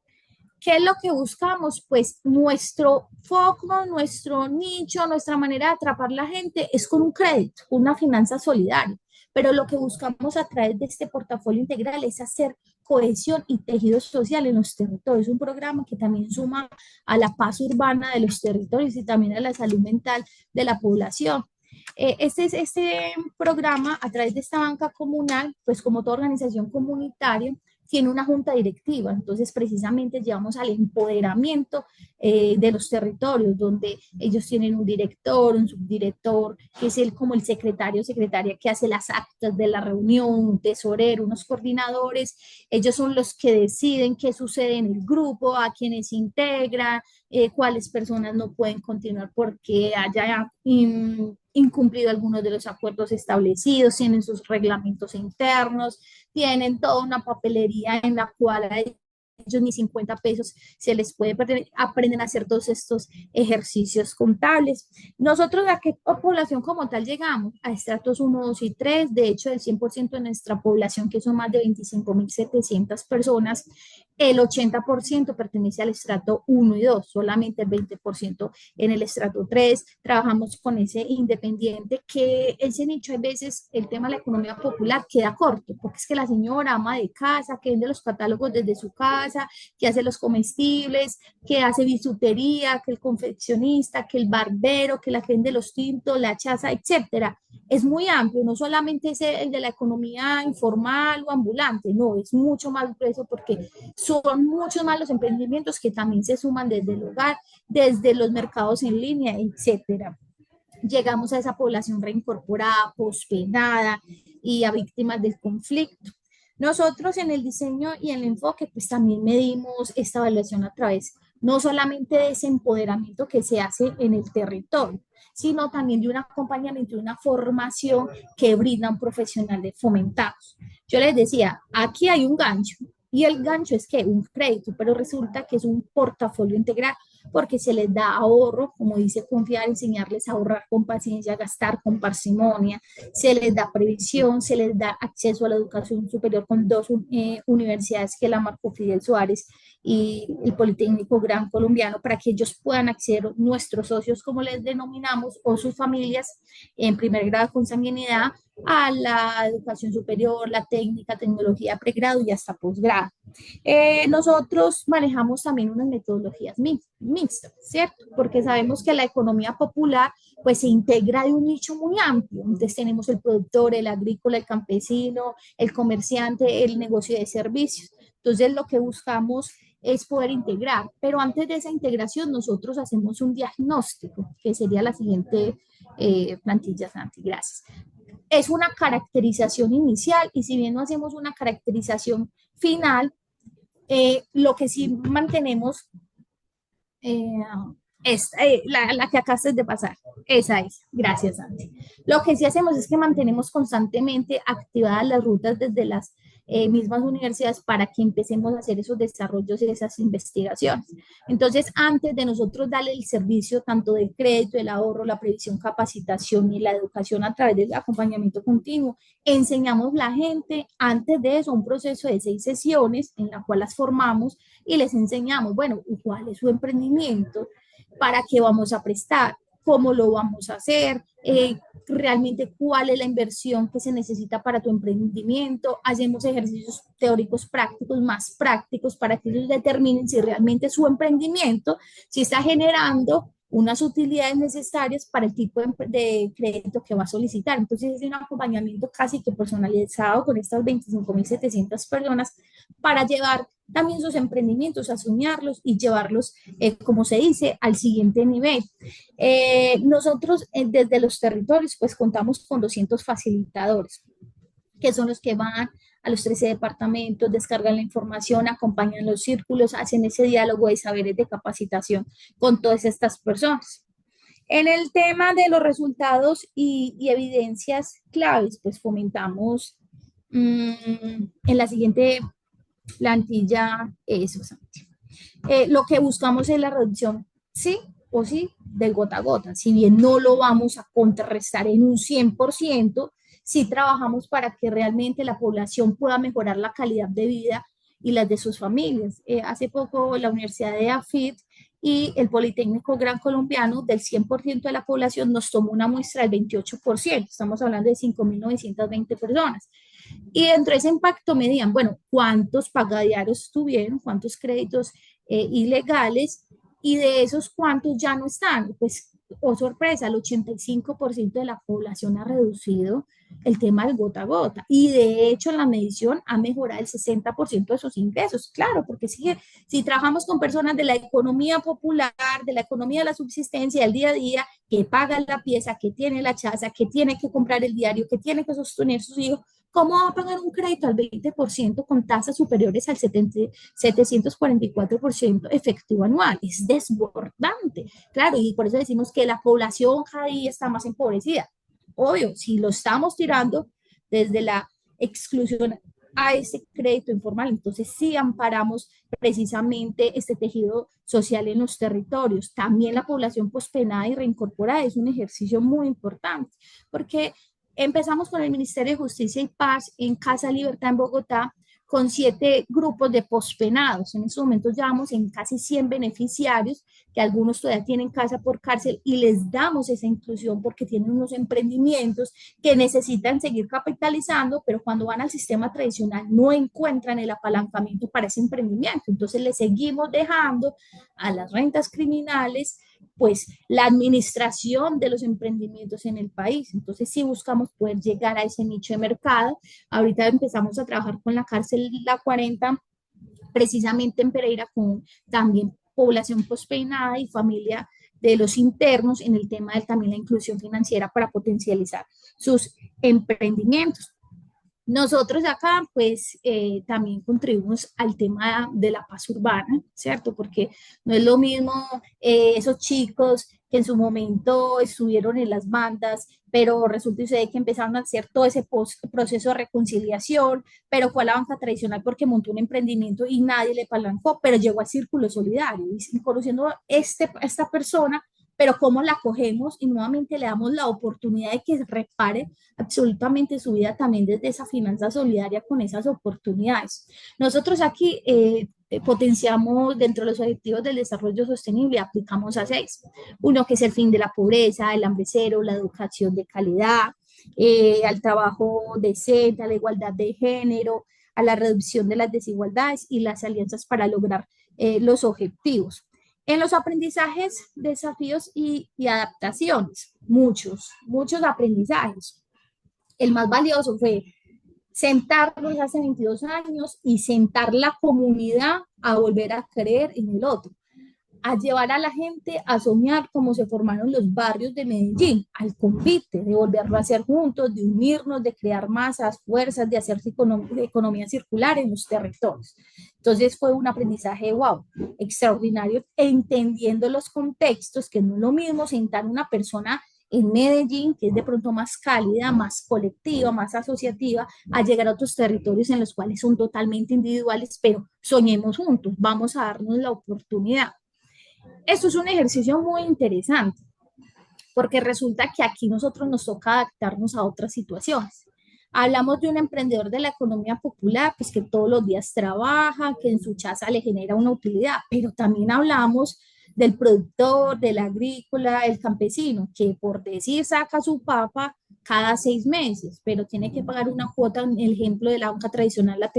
¿Qué es lo que buscamos? Pues nuestro foco, nuestro nicho, nuestra manera de atrapar a la gente es con un crédito, una finanza solidaria. Pero lo que buscamos a través de este portafolio integral es hacer cohesión y tejido social en los territorios. Un programa que también suma a la paz urbana de los territorios y también a la salud mental de la población. Este programa, a través de esta banca comunal, pues como toda organización comunitaria, tiene una junta directiva. Entonces, precisamente llevamos al empoderamiento de los territorios, donde ellos tienen un director, un subdirector, que es como el secretario o secretaria que hace las actas de la reunión, un tesorero, unos coordinadores. Ellos son los que deciden qué sucede en el grupo, a quienes integran, cuáles personas no pueden continuar porque haya incumplido algunos de los acuerdos establecidos, tienen sus reglamentos internos, tienen toda una papelería en la cual a ellos ni 50 pesos se les puede perder, aprenden a hacer todos estos ejercicios contables. Nosotros, ¿a qué población como tal llegamos? A estratos 1, 2 y 3. De hecho, del 100% de nuestra población, que son más de 25.700 personas, el 80% pertenece al estrato 1 y 2, solamente el 20% en el estrato 3. Trabajamos con ese independiente, que ese nicho, a veces el tema de la economía popular queda corto, porque es que la señora ama de casa, que vende los catálogos desde su casa, que hace los comestibles, que hace bisutería, que el confeccionista, que el barbero, que la que vende los tintos, la chaza, etcétera. Es muy amplio, no solamente es el de la economía informal o ambulante, no, es mucho más grueso porque son muchos más los emprendimientos que también se suman desde el hogar, desde los mercados en línea, etcétera. Llegamos a esa población reincorporada, pospenada y a víctimas del conflicto. Nosotros en el diseño y en el enfoque, pues también medimos esta evaluación a través no solamente de ese empoderamiento que se hace en el territorio, sino también de un acompañamiento, de una formación que brinda un profesional de Fomentados. Yo les decía, aquí hay un gancho, y el gancho es que un crédito, pero resulta que es un portafolio integral, porque se les da ahorro, como dice Confiar, enseñarles a ahorrar con paciencia, a gastar con parsimonia, se les da previsión, se les da acceso a la educación superior con dos universidades, que es la Marco Fidel Suárez y el Politécnico Gran Colombiano, para que ellos puedan acceder, nuestros socios, como les denominamos, o sus familias, en primer grado con sanguinidad, a la educación superior, la técnica, tecnología, pregrado y hasta posgrado. Nosotros manejamos también unas metodologías mixtas, ¿cierto? Porque sabemos que la economía popular pues se integra de un nicho muy amplio. Entonces tenemos el productor, el agrícola, el campesino, el comerciante, el negocio de servicios. Entonces lo que buscamos es poder integrar, pero antes de esa integración nosotros hacemos un diagnóstico, que sería la siguiente plantilla, Santi, gracias. Es una caracterización inicial, y si bien no hacemos una caracterización final, lo que sí mantenemos eh, es la que acabas de pasar. Esa es. Gracias, Santi. Lo que sí hacemos es que mantenemos constantemente activadas las rutas desde las mismas universidades para que empecemos a hacer esos desarrollos y esas investigaciones. Entonces, antes de nosotros darle el servicio tanto del crédito, el ahorro, la previsión, capacitación y la educación a través del acompañamiento continuo, enseñamos a la gente antes de eso un proceso de 6 sesiones en la cual las formamos y les enseñamos, bueno, cuál es su emprendimiento, para qué vamos a prestar, cómo lo vamos a hacer, realmente cuál es la inversión que se necesita para tu emprendimiento. Hacemos ejercicios teóricos prácticos, más prácticos, para que ellos determinen si realmente su emprendimiento, si está generando unas utilidades necesarias para el tipo de crédito que va a solicitar. Entonces es un acompañamiento casi que personalizado con estas 25.700 personas para llevar también sus emprendimientos, a soñarlos y llevarlos, como se dice, al siguiente nivel. Nosotros desde los territorios pues contamos con 200 facilitadores, que son los que van a los 13 departamentos, descargan la información, acompañan los círculos, hacen ese diálogo de saberes de capacitación con todas estas personas. En el tema de los resultados y evidencias claves, pues fomentamos en la siguiente plantilla eso, Santi. Lo que buscamos es la reducción, sí o sí, del gota a gota. Si bien no lo vamos a contrarrestar en un 100%, sí trabajamos para que realmente la población pueda mejorar la calidad de vida y las de sus familias. Hace poco la Universidad de AFIT y el Politécnico Gran Colombiano, del 100% de la población, nos tomó una muestra del 28%. Estamos hablando de 5.920 personas. Y dentro de ese impacto medían, bueno, cuántos pagadiarios tuvieron, cuántos créditos ilegales, y de esos cuántos ya no están. Pues, oh sorpresa, el 85% de la población ha reducido el tema del gota a gota. Y de hecho, la medición ha mejorado el 60% de sus ingresos. Claro, porque si trabajamos con personas de la economía popular, de la economía de la subsistencia, del día a día, que pagan la pieza, que tiene la chaza, que tiene que comprar el diario, que tiene que sostener sus hijos, ¿cómo va a pagar un crédito al 20% con tasas superiores al 744% efectivo anual? Es desbordante. Claro, y por eso decimos que la población cada día está más empobrecida. Obvio, si lo estamos tirando desde la exclusión a ese crédito informal, entonces sí amparamos precisamente este tejido social en los territorios. También la población pospenada y reincorporada es un ejercicio muy importante, porque empezamos con el Ministerio de Justicia y Paz en Casa Libertad en Bogotá, con 7 grupos de pospenados. En estos momentos ya vamos en casi 100 beneficiarios, que algunos todavía tienen casa por cárcel, y les damos esa inclusión porque tienen unos emprendimientos que necesitan seguir capitalizando, pero cuando van al sistema tradicional no encuentran el apalancamiento para ese emprendimiento. Entonces les seguimos dejando a las rentas criminales pues la administración de los emprendimientos en el país. Entonces sí buscamos poder llegar a ese nicho de mercado. Ahorita empezamos a trabajar con la cárcel La 40, precisamente en Pereira, con también población pospeinada y familia de los internos en el tema de también la inclusión financiera para potencializar sus emprendimientos. Nosotros acá, pues, también contribuimos al tema de la paz urbana, ¿cierto? Porque no es lo mismo esos chicos que en su momento estuvieron en las bandas, pero resulta y sucede que empezaron a hacer todo ese proceso de reconciliación, pero fue a la banca tradicional porque montó un emprendimiento y nadie le palancó, pero llegó al círculo solidario y conociendo esta persona, pero cómo la cogemos y nuevamente le damos la oportunidad de que repare absolutamente su vida también desde esa finanza solidaria con esas oportunidades. Nosotros aquí potenciamos dentro de los objetivos del desarrollo sostenible, aplicamos a 6. Uno que es el fin de la pobreza, el hambre cero, la educación de calidad, al trabajo decente, a la igualdad de género, a la reducción de las desigualdades y las alianzas para lograr los objetivos. En los aprendizajes, desafíos y adaptaciones, muchos aprendizajes. El más valioso fue sentarnos hace 22 años y sentar la comunidad a volver a creer en el otro, a llevar a la gente a soñar como se formaron los barrios de Medellín, al convite, de volverlo a hacer juntos, de unirnos, de crear masas, fuerzas, de hacer economía circular en los territorios. Entonces fue un aprendizaje, wow, extraordinario, entendiendo los contextos, que no es lo mismo sentar una persona en Medellín, que es de pronto más cálida, más colectiva, más asociativa, a llegar a otros territorios en los cuales son totalmente individuales, pero soñemos juntos, vamos a darnos la oportunidad. Esto es un ejercicio muy interesante, porque resulta que aquí nosotros nos toca adaptarnos a otras situaciones. Hablamos de un emprendedor de la economía popular, pues que todos los días trabaja, que en su chaza le genera una utilidad, pero también hablamos del productor, del agrícola, el campesino, que por decir saca su papa cada 6 meses, pero tiene que pagar una cuota, en el ejemplo de la banca tradicional, a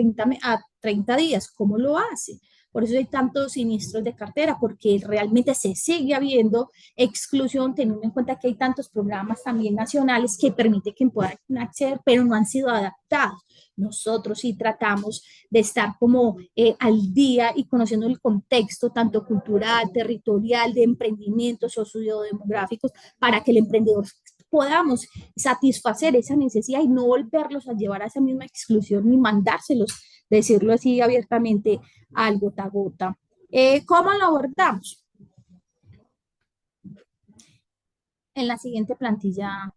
30 días. ¿Cómo lo hace? Por eso hay tantos siniestros de cartera, porque realmente se sigue habiendo exclusión, teniendo en cuenta que hay tantos programas también nacionales que permiten que puedan acceder, pero no han sido adaptados. Nosotros sí tratamos de estar como al día y conociendo el contexto tanto cultural, territorial, de emprendimientos sociodemográficos, para que el emprendedor podamos satisfacer esa necesidad y no volverlos a llevar a esa misma exclusión ni mandárselos, decirlo así abiertamente, al gota a gota. ¿Cómo lo abordamos? En la siguiente plantilla,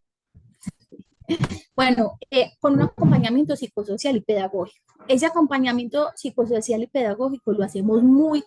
bueno, con un acompañamiento psicosocial y pedagógico. Ese acompañamiento psicosocial y pedagógico lo hacemos muy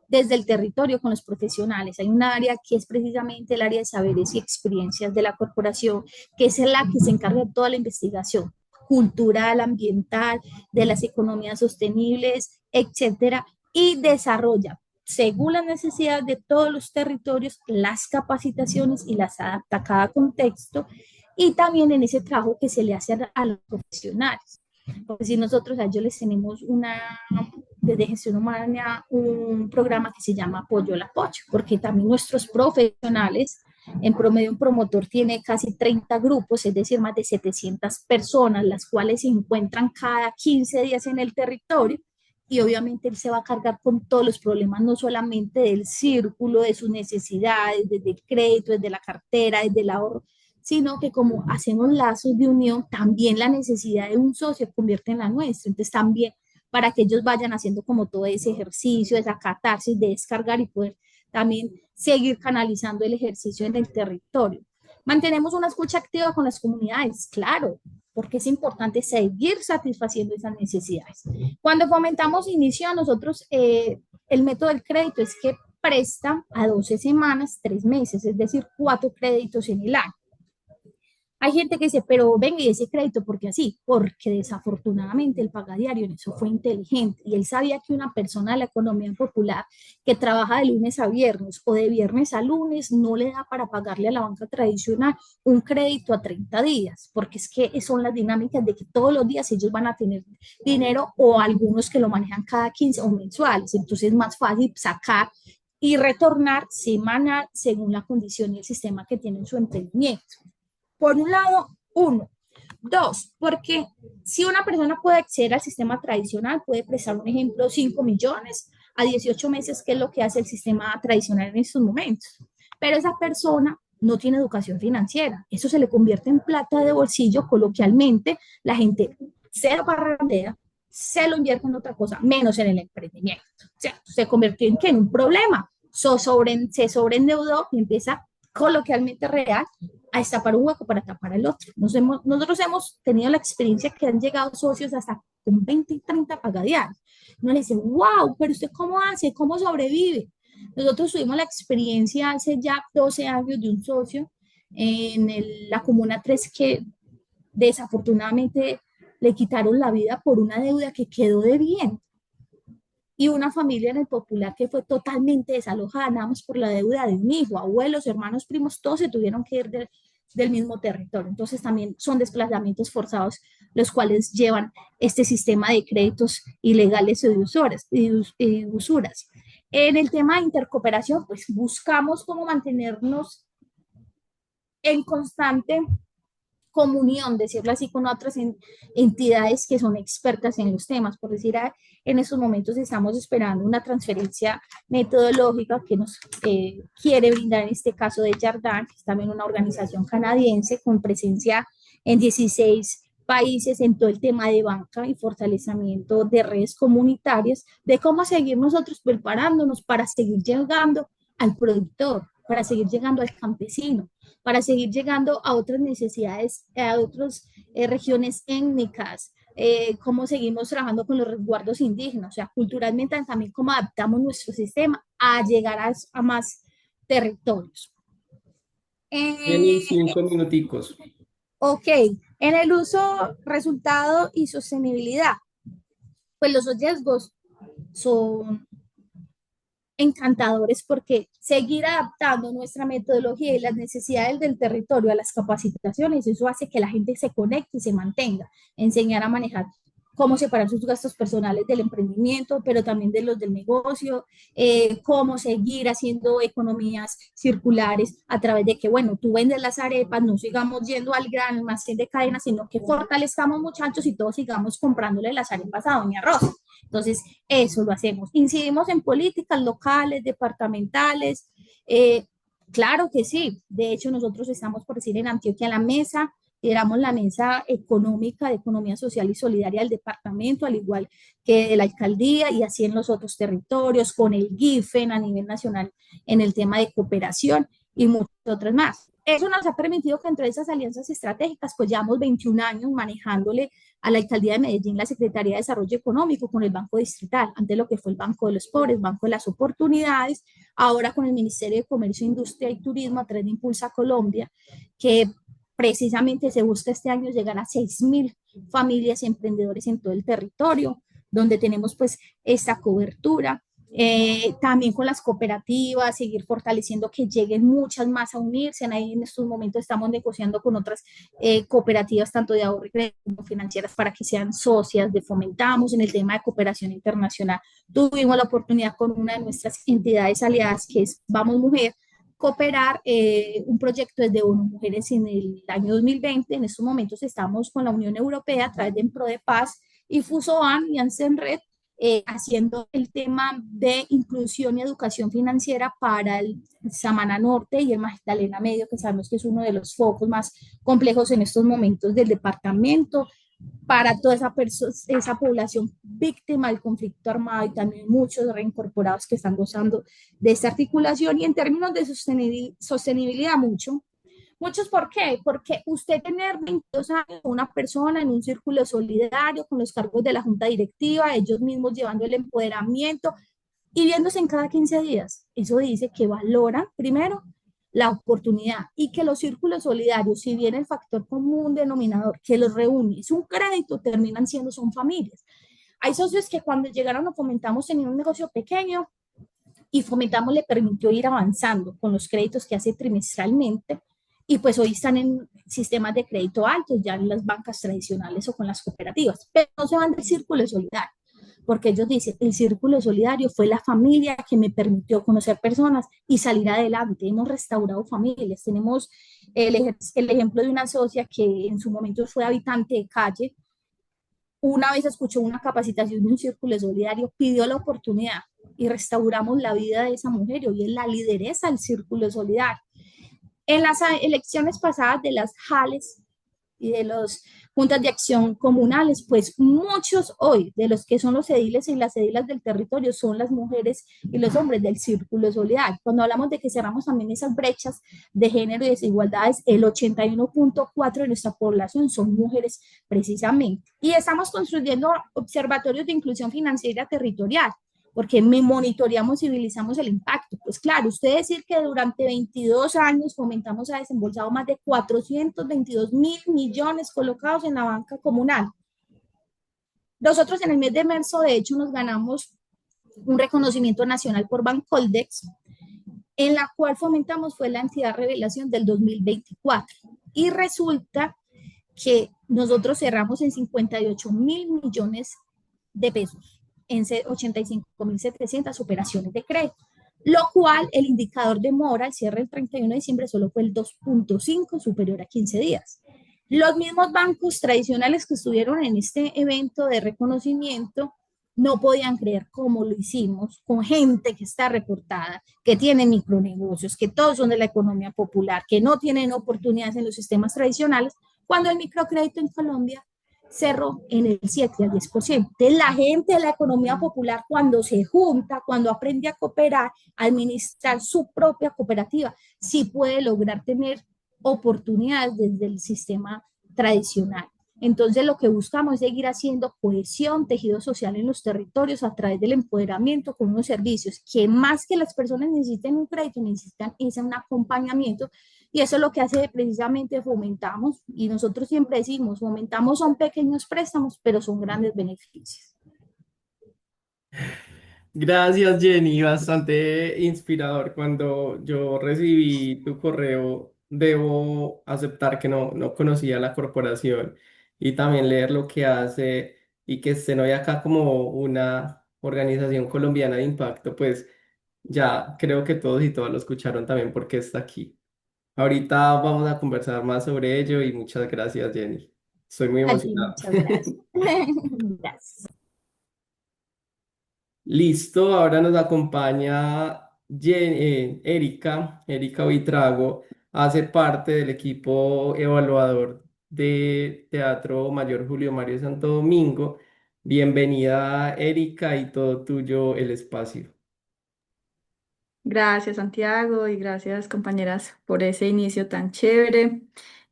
desde el territorio con los profesionales. Hay un área que es precisamente el área de saberes y experiencias de la corporación, que es la que se encarga de toda la investigación cultural, ambiental, de las economías sostenibles, etcétera, y desarrolla según las necesidades de todos los territorios las capacitaciones y las adapta a cada contexto, y también en ese trabajo que se le hace a los profesionales. Porque si nosotros a ellos les tenemos desde gestión humana, un programa que se llama Apoyo al Apoyo, porque también nuestros profesionales, en promedio un promotor tiene casi 30 grupos, es decir, más de 700 personas, las cuales se encuentran cada 15 días en el territorio, y obviamente él se va a cargar con todos los problemas, no solamente del círculo, de sus necesidades, desde el crédito, desde la cartera, desde el ahorro, sino que como hacemos lazos de unión, también la necesidad de un socio convierte en la nuestra. Entonces también para que ellos vayan haciendo como todo ese ejercicio, esa catarsis de descargar y poder también seguir canalizando el ejercicio en el territorio. Mantenemos una escucha activa con las comunidades, claro, porque es importante seguir satisfaciendo esas necesidades. Cuando fomentamos inicio a nosotros, el método del crédito es que presta a 12 semanas, 3 meses, es decir, 4 créditos en el año. Hay gente que dice, pero venga, y ese crédito, ¿por qué así? Porque desafortunadamente el pagadiario en eso fue inteligente y él sabía que una persona de la economía popular que trabaja de lunes a viernes o de viernes a lunes no le da para pagarle a la banca tradicional un crédito a 30 días, porque es que son las dinámicas de que todos los días ellos van a tener dinero, o algunos que lo manejan cada 15 o mensuales, entonces es más fácil sacar y retornar semanal según la condición y el sistema que tiene en su emprendimiento. Por un lado, uno. Dos, porque si una persona puede acceder al sistema tradicional, puede prestar un ejemplo, 5 millones a 18 meses, que es lo que hace el sistema tradicional en estos momentos. Pero esa persona no tiene educación financiera. Eso se le convierte en plata de bolsillo, coloquialmente. La gente se lo parrandea, se lo invierte en otra cosa, menos en el emprendimiento. O sea, se convirtió en, ¿qué? En un problema. Se sobreendeudó y empieza, coloquialmente real, a destapar un hueco para tapar el otro. Nosotros hemos tenido la experiencia que han llegado socios hasta con 20 y 30 pagadianos. Nos dicen, wow, pero ¿usted cómo hace? ¿Cómo sobrevive? Nosotros tuvimos la experiencia hace ya 12 años de un socio en la Comuna 3 que desafortunadamente le quitaron la vida por una deuda que quedó debiendo, y una familia en el Popular que fue totalmente desalojada, nada más por la deuda de un hijo, abuelos, hermanos, primos, todos se tuvieron que ir del mismo territorio. Entonces también son desplazamientos forzados los cuales llevan este sistema de créditos ilegales y usuras. En el tema de intercooperación, pues buscamos cómo mantenernos en constante comunión, decirlo así, con otras entidades que son expertas en los temas. Por decir, en estos momentos estamos esperando una transferencia metodológica que nos quiere brindar, en este caso de Jardin, que es también una organización canadiense con presencia en 16 países en todo el tema de banca y fortalecimiento de redes comunitarias, de cómo seguir nosotros preparándonos para seguir llegando al productor. para seguir llegando al campesino, para seguir llegando a otras necesidades, a otras regiones étnicas, cómo seguimos trabajando con los resguardos indígenas, o sea, culturalmente también cómo adaptamos nuestro sistema a llegar a más territorios. Jenny, Eh, 5 minuticos. ok, en el uso, resultado y sostenibilidad, pues los hallazgos son encantadores porque seguir adaptando nuestra metodología y las necesidades del territorio a las capacitaciones, eso hace que la gente se conecte y se mantenga, enseñar a manejar cómo separar sus gastos personales del emprendimiento, pero también de los del negocio, cómo seguir haciendo economías circulares a través de que, bueno, tú vendes las arepas, no sigamos yendo al gran almacén de cadena, sino que fortalezcamos muchachos y todos sigamos comprándole las arepas a Doña Rosa. Entonces, eso lo hacemos. Incidimos en políticas locales, departamentales. Claro que sí. De hecho, nosotros estamos por decir en Antioquia la mesa, lideramos la mesa económica de economía social y solidaria del departamento, al igual que de la alcaldía y así en los otros territorios, con el GIFEN a nivel nacional en el tema de cooperación y muchos otros más. Eso nos ha permitido que entre esas alianzas estratégicas, pues llevamos 21 años manejándole a la alcaldía de Medellín la Secretaría de Desarrollo Económico con el Banco Distrital, antes lo que fue el Banco de los Pobres, Banco de las Oportunidades, ahora con el Ministerio de Comercio, Industria y Turismo a través de Impulsa Colombia, que precisamente se busca este año llegar a 6.000 familias y emprendedores en todo el territorio, donde tenemos pues esta cobertura. También con las cooperativas, seguir fortaleciendo que lleguen muchas más a unirse. Ahí en estos momentos estamos negociando con otras cooperativas, tanto de ahorro y crédito como financieras, para que sean socias de Fomentamos. En el tema de cooperación internacional, tuvimos la oportunidad con una de nuestras entidades aliadas, que es Vamos Mujer, cooperar un proyecto desde ONU Mujeres en el año 2020. En estos momentos estamos con la Unión Europea a través de En Pro de Paz y Fusoan y Ansenred, haciendo el tema de inclusión y educación financiera para el Samana Norte y el Magdalena Medio, que sabemos que es uno de los focos más complejos en estos momentos del departamento, para toda esa población víctima del conflicto armado y también muchos reincorporados que están gozando de esta articulación. Y en términos de sostenibilidad, muchos, ¿por qué? Porque usted tener 22 años, una persona en un círculo solidario con los cargos de la junta directiva, ellos mismos llevando el empoderamiento y viéndose en cada 15 días, eso dice que valoran primero la oportunidad y que los círculos solidarios, si bien el factor común denominador que los reúne es un crédito, terminan siendo, son familias. Hay socios que cuando llegaron a Fomentamos tenían un negocio pequeño y Fomentamos le permitió ir avanzando con los créditos que hace trimestralmente y pues hoy están en sistemas de crédito altos, ya en las bancas tradicionales o con las cooperativas, pero no se van del círculo solidario, porque ellos dicen, el círculo solidario fue la familia que me permitió conocer personas y salir adelante. Hemos restaurado familias. Tenemos el ejemplo de una socia que en su momento fue habitante de calle, una vez escuchó una capacitación de un círculo solidario, pidió la oportunidad y restauramos la vida de esa mujer y hoy es la lideresa del círculo solidario. En las elecciones pasadas de las JALES y de las juntas de acción comunales, pues muchos hoy de los que son los ediles y las edilas del territorio son las mujeres y los hombres del círculo solidario. Cuando hablamos de que cerramos también esas brechas de género y desigualdades, el 81.4% de nuestra población son mujeres precisamente. Y estamos construyendo observatorios de inclusión financiera territorial, porque monitoreamos y civilizamos el impacto. Pues claro, usted decir que durante 22 años Fomentamos ha desembolsado más de 422.000 millones colocados en la banca comunal. Nosotros en el mes de marzo, de hecho, nos ganamos un reconocimiento nacional por Bancoldex, en la cual Fomentamos fue la entidad revelación del 2024. Y resulta que nosotros cerramos en 58.000 millones de pesos en 85.700 operaciones de crédito, lo cual el indicador de mora al cierre del 31 de diciembre solo fue el 2.5, superior a 15 días. Los mismos bancos tradicionales que estuvieron en este evento de reconocimiento no podían creer cómo lo hicimos con gente que está reportada, que tiene micronegocios, que todos son de la economía popular, que no tienen oportunidades en los sistemas tradicionales, cuando el microcrédito en Colombia cerró en el 7 al 10%. Entonces, la gente de la economía popular, cuando se junta, cuando aprende a cooperar, a administrar su propia cooperativa, sí puede lograr tener oportunidades desde el sistema tradicional. Entonces, lo que buscamos es seguir haciendo cohesión, tejido social en los territorios a través del empoderamiento con unos servicios que más que las personas necesiten un crédito, necesitan ese un acompañamiento y eso es lo que hace precisamente fomentamos, y nosotros siempre decimos, fomentamos son pequeños préstamos, pero son grandes beneficios. Gracias, Jenny, bastante inspirador. Cuando yo recibí tu correo, debo aceptar que no conocía la corporación y también leer lo que hace y que estén hoy acá como una organización colombiana de impacto, pues ya creo que todos y todas lo escucharon también porque está aquí. Ahorita vamos a conversar más sobre ello y muchas gracias, Jenny. Estoy muy A ti, emocionado. muchas gracias. Gracias. Listo, ahora nos acompaña Erika Vitrago, hace parte del equipo evaluador de Teatro Mayor Julio Mario Santo Domingo. Bienvenida, Erika, y todo tuyo el espacio. Gracias, Santiago, y gracias, compañeras, por ese inicio tan chévere.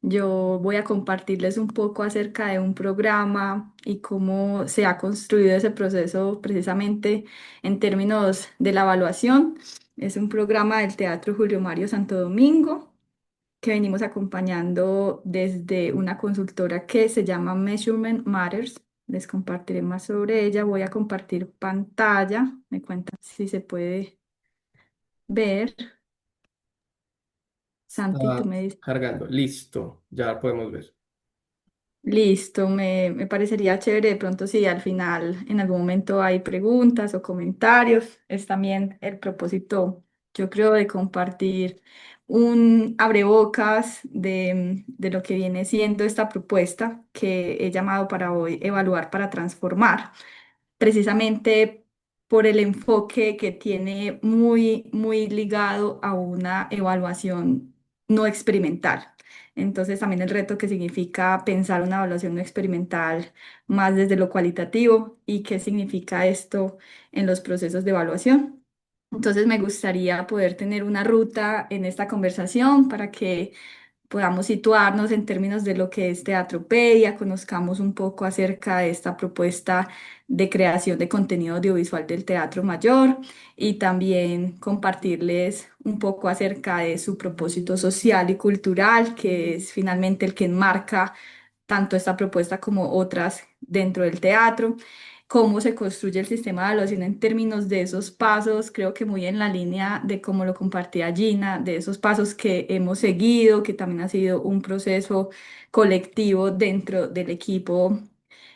Yo voy a compartirles un poco acerca de un programa y cómo se ha construido ese proceso precisamente en términos de la evaluación. Es un programa del Teatro Julio Mario Santo Domingo que venimos acompañando desde una consultora que se llama Measurement Matters. Les compartiré más sobre ella. Voy a compartir pantalla. Me cuentan si se puede ver. Santi, tú Está me dices. cargando. Listo, ya podemos ver. Listo, me parecería chévere de pronto si al final en algún momento hay preguntas o comentarios. Es también el propósito, yo creo, de compartir un abrebocas de lo que viene siendo esta propuesta que he llamado para hoy evaluar para transformar, precisamente por el enfoque que tiene muy ligado a una evaluación no experimental. Entonces también el reto que significa pensar una evaluación no experimental más desde lo cualitativo y qué significa esto en los procesos de evaluación. Entonces me gustaría poder tener una ruta en esta conversación para que podamos situarnos en términos de lo que es Teatropedia, conozcamos un poco acerca de esta propuesta de creación de contenido audiovisual del Teatro Mayor y también compartirles un poco acerca de su propósito social y cultural, que es finalmente el que enmarca tanto esta propuesta como otras dentro del teatro, cómo se construye el sistema de evaluación en términos de esos pasos, creo que muy en la línea de cómo lo compartía Gina, de esos pasos que hemos seguido, que también ha sido un proceso colectivo dentro del equipo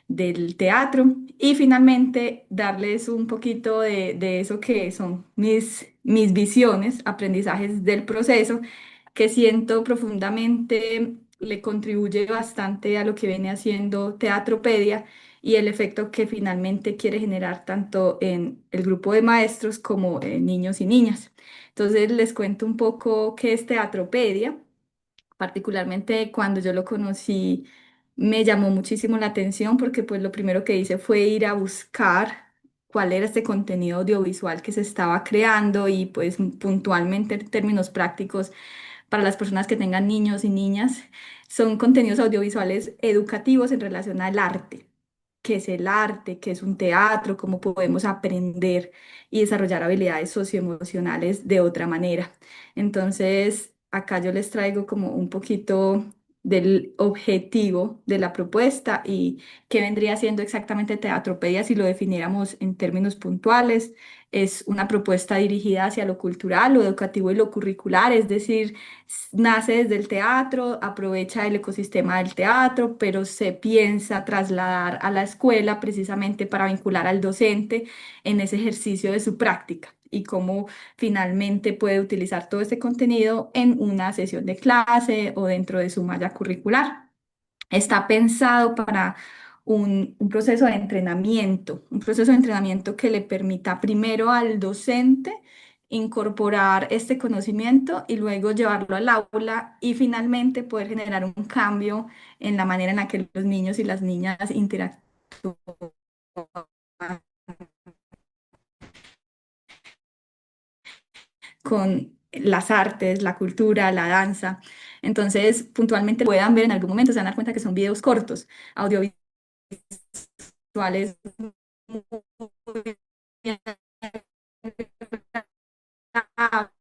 del teatro y finalmente darles un poquito de eso que son mis visiones, aprendizajes del proceso, que siento profundamente le contribuye bastante a lo que viene haciendo Teatropedia y el efecto que finalmente quiere generar tanto en el grupo de maestros como en niños y niñas. Entonces les cuento un poco qué es Teatropedia. Particularmente cuando yo lo conocí, me llamó muchísimo la atención porque pues lo primero que hice fue ir a buscar cuál era este contenido audiovisual que se estaba creando y pues puntualmente en términos prácticos para las personas que tengan niños y niñas, son contenidos audiovisuales educativos en relación al arte. ¿Qué es el arte? ¿Qué es un teatro? ¿Cómo podemos aprender y desarrollar habilidades socioemocionales de otra manera? Entonces, acá yo les traigo como un poquito del objetivo de la propuesta y qué vendría siendo exactamente Teatropedia si lo definiéramos en términos puntuales. Es una propuesta dirigida hacia lo cultural, lo educativo y lo curricular, es decir, nace desde el teatro, aprovecha el ecosistema del teatro, pero se piensa trasladar a la escuela precisamente para vincular al docente en ese ejercicio de su práctica y cómo finalmente puede utilizar todo este contenido en una sesión de clase o dentro de su malla curricular. Está pensado para un proceso de entrenamiento, un proceso de entrenamiento que le permita primero al docente incorporar este conocimiento y luego llevarlo al aula y finalmente poder generar un cambio en la manera en la que los niños y las niñas interactúan con las artes, la cultura, la danza. Entonces, puntualmente puedan ver en algún momento, se van a dar cuenta que son videos cortos, audiovisuales muy agradables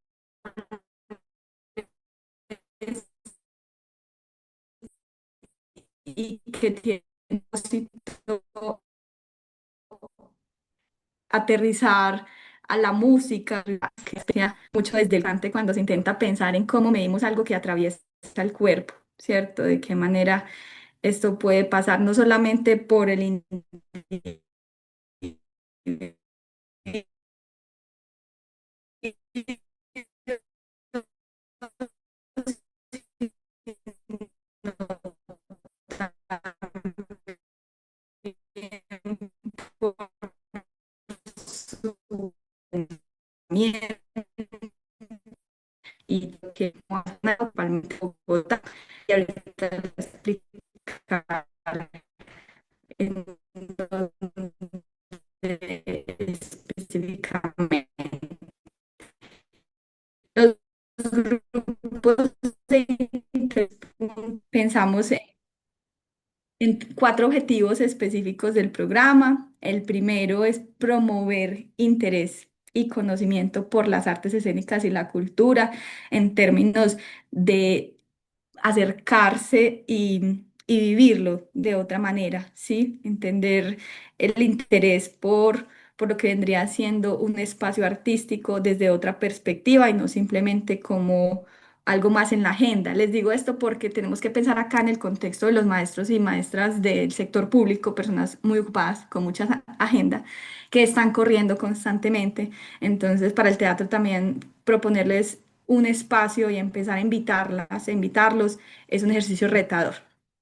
y que tienen un propósito aterrizar a la música, que sea mucho desde el cante cuando se intenta pensar en cómo medimos algo que atraviesa el cuerpo, ¿cierto? De qué manera esto puede pasar no solamente por el individuo, por su y que normalmente Bogotá y ahorita les voy a explicar en dónde específicamente. Los grupos de interés, pensamos en cuatro objetivos específicos del programa. El primero es promover interés y conocimiento por las artes escénicas y la cultura en términos de acercarse y vivirlo de otra manera, ¿sí? Entender el interés por lo que vendría siendo un espacio artístico desde otra perspectiva y no simplemente como algo más en la agenda. Les digo esto porque tenemos que pensar acá en el contexto de los maestros y maestras del sector público, personas muy ocupadas con mucha agenda, que están corriendo constantemente. Entonces, para el teatro también proponerles un espacio y empezar a invitarlas, a invitarlos, es un ejercicio retador,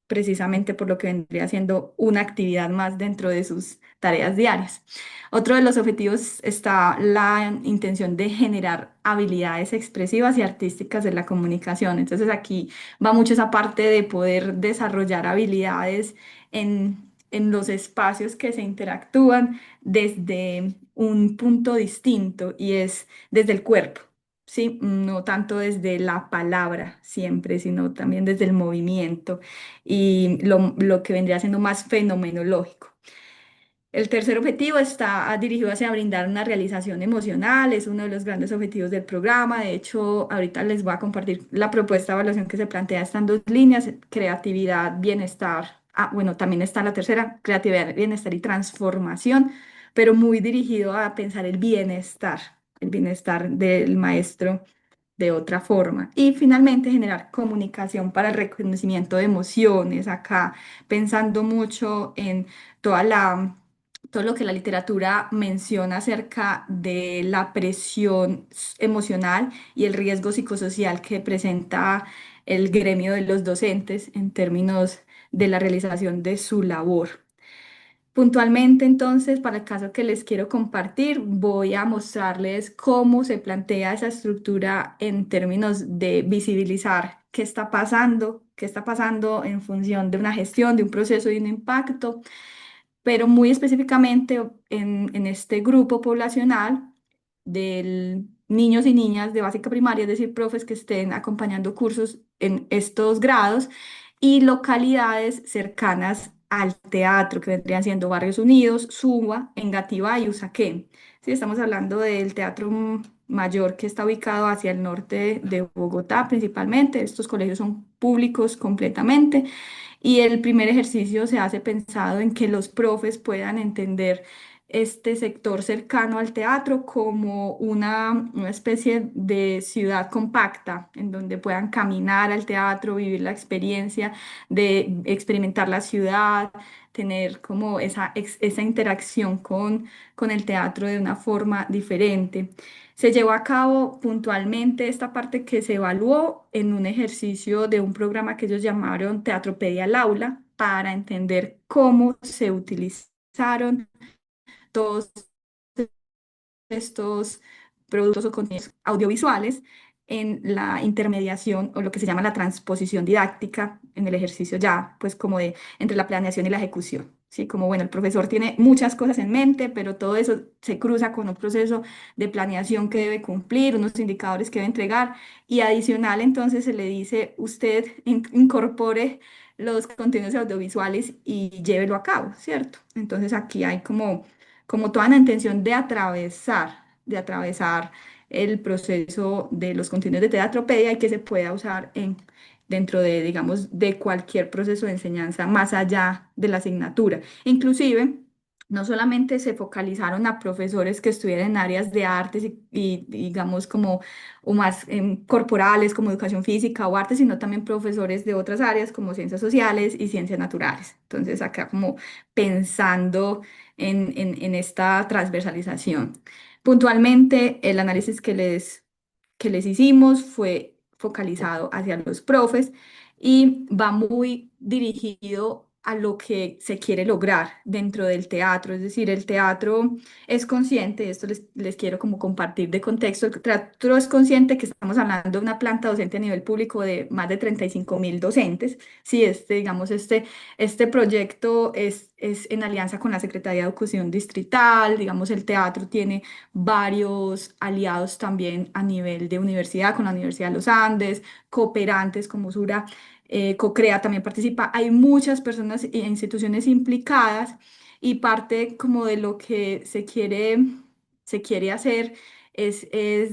precisamente por lo que vendría siendo una actividad más dentro de sus tareas diarias. Otro de los objetivos está la intención de generar habilidades expresivas y artísticas de la comunicación. Entonces aquí va mucho esa parte de poder desarrollar habilidades en los espacios que se interactúan desde un punto distinto y es desde el cuerpo. Sí, no tanto desde la palabra siempre, sino también desde el movimiento y lo que vendría siendo más fenomenológico. El tercer objetivo está dirigido hacia brindar una realización emocional, es uno de los grandes objetivos del programa. De hecho, ahorita les voy a compartir la propuesta de evaluación que se plantea. Están dos líneas, creatividad, bienestar. Ah, bueno, también está la tercera, creatividad, bienestar y transformación, pero muy dirigido a pensar el bienestar del maestro de otra forma. Y finalmente generar comunicación para el reconocimiento de emociones, acá pensando mucho en toda todo lo que la literatura menciona acerca de la presión emocional y el riesgo psicosocial que presenta el gremio de los docentes en términos de la realización de su labor. Puntualmente, entonces, para el caso que les quiero compartir, voy a mostrarles cómo se plantea esa estructura en términos de visibilizar qué está pasando en función de una gestión, de un proceso y un impacto, pero muy específicamente en este grupo poblacional de niños y niñas de básica primaria, es decir, profes que estén acompañando cursos en estos grados y localidades cercanas al teatro, que vendrían siendo Barrios Unidos, Suba, Engativá y Usaquén. Sí, estamos hablando del teatro mayor que está ubicado hacia el norte de Bogotá principalmente. Estos colegios son públicos completamente. Y el primer ejercicio se hace pensado en que los profes puedan entender este sector cercano al teatro como una especie de ciudad compacta en donde puedan caminar al teatro, vivir la experiencia de experimentar la ciudad, tener como esa interacción con el teatro de una forma diferente. Se llevó a cabo puntualmente esta parte que se evaluó en un ejercicio de un programa que ellos llamaron Teatropedia al Aula para entender cómo se utilizaron todos estos productos o contenidos audiovisuales en la intermediación o lo que se llama la transposición didáctica en el ejercicio ya, pues como de entre la planeación y la ejecución. Sí, como bueno, el profesor tiene muchas cosas en mente, pero todo eso se cruza con un proceso de planeación que debe cumplir, unos indicadores que debe entregar y adicional entonces se le dice, usted incorpore los contenidos audiovisuales y llévelo a cabo, ¿cierto? Entonces aquí hay como toda una intención de atravesar el proceso de los contenidos de teatropedia y que se pueda usar dentro de, digamos, de cualquier proceso de enseñanza más allá de la asignatura. Inclusive, no solamente se focalizaron a profesores que estuvieran en áreas de artes digamos, como o más corporales como educación física o arte, sino también profesores de otras áreas como ciencias sociales y ciencias naturales. Entonces, acá como pensando en esta transversalización. Puntualmente, el análisis que les hicimos fue focalizado hacia los profes y va muy dirigido a lo que se quiere lograr dentro del teatro. Es decir, el teatro es consciente, esto les quiero como compartir de contexto, el teatro es consciente que estamos hablando de una planta docente a nivel público de más de 35.000 docentes. Sí, digamos, este proyecto es en alianza con la Secretaría de Educación Distrital, digamos, el teatro tiene varios aliados también a nivel de universidad, con la Universidad de los Andes, cooperantes como Sura, CoCrea también participa. Hay muchas personas e instituciones implicadas y parte como de lo que se quiere hacer es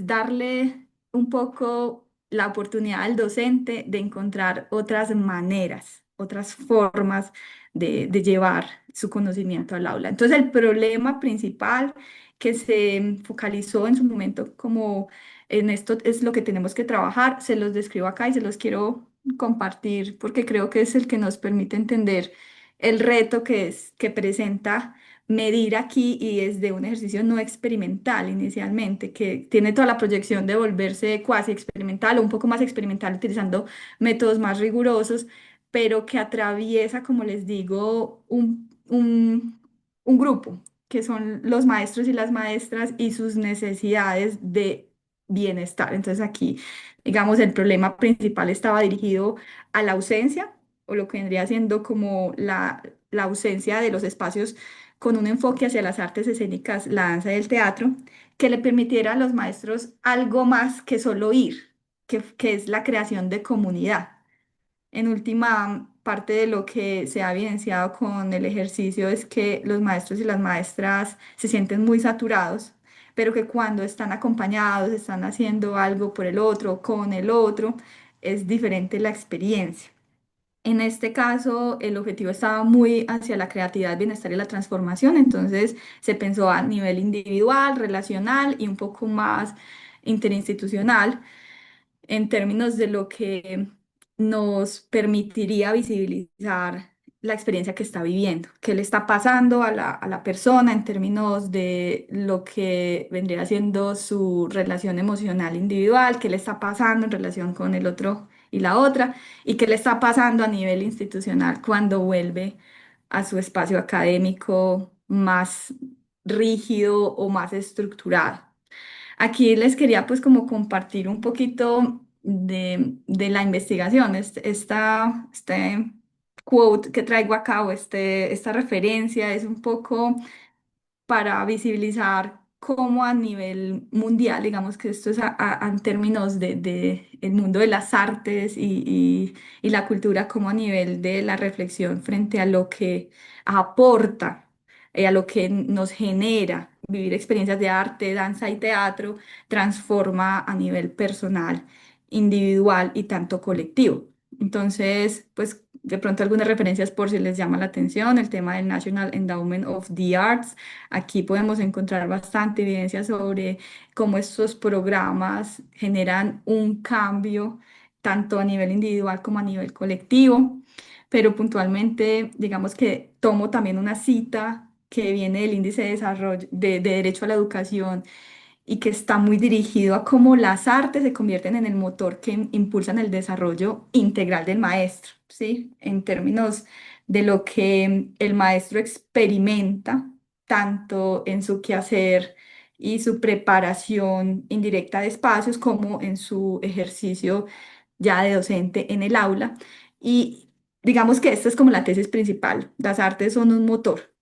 darle un poco la oportunidad al docente de encontrar otras maneras, otras formas de llevar su conocimiento al aula. Entonces, el problema principal que se focalizó en su momento como en esto es lo que tenemos que trabajar, se los describo acá y se los quiero compartir porque creo que es el que nos permite entender el reto que presenta medir aquí y es de un ejercicio no experimental inicialmente, que tiene toda la proyección de volverse cuasi experimental o un poco más experimental utilizando métodos más rigurosos, pero que atraviesa, como les digo, un grupo, que son los maestros y las maestras y sus necesidades de bienestar. Entonces aquí, digamos, el problema principal estaba dirigido a la ausencia o lo que vendría siendo como la ausencia de los espacios con un enfoque hacia las artes escénicas, la danza y el teatro, que le permitiera a los maestros algo más que solo ir, que es la creación de comunidad. En última parte de lo que se ha evidenciado con el ejercicio es que los maestros y las maestras se sienten muy saturados, pero que cuando están acompañados, están haciendo algo por el otro, con el otro, es diferente la experiencia. En este caso, el objetivo estaba muy hacia la creatividad, el bienestar y la transformación, entonces se pensó a nivel individual, relacional y un poco más interinstitucional en términos de lo que nos permitiría visibilizar la experiencia que está viviendo, qué le está pasando a la persona en términos de lo que vendría siendo su relación emocional individual, qué le está pasando en relación con el otro y la otra, y qué le está pasando a nivel institucional cuando vuelve a su espacio académico más rígido o más estructurado. Aquí les quería pues como compartir un poquito de la investigación, este quote que traigo acá o esta referencia es un poco para visibilizar cómo a nivel mundial, digamos que esto es en términos de el mundo de las artes y la cultura, como a nivel de la reflexión frente a lo que aporta, a lo que nos genera vivir experiencias de arte, danza y teatro, transforma a nivel personal, individual y tanto colectivo. Entonces, pues de pronto algunas referencias por si les llama la atención, el tema del National Endowment of the Arts. Aquí podemos encontrar bastante evidencia sobre cómo estos programas generan un cambio tanto a nivel individual como a nivel colectivo, pero puntualmente, digamos que tomo también una cita que viene del Índice de Desarrollo de Derecho a la Educación y que está muy dirigido a cómo las artes se convierten en el motor que impulsan el desarrollo integral del maestro, ¿sí? En términos de lo que el maestro experimenta tanto en su quehacer y su preparación indirecta de espacios como en su ejercicio ya de docente en el aula. Y digamos que esta es como la tesis principal. Las artes son un motor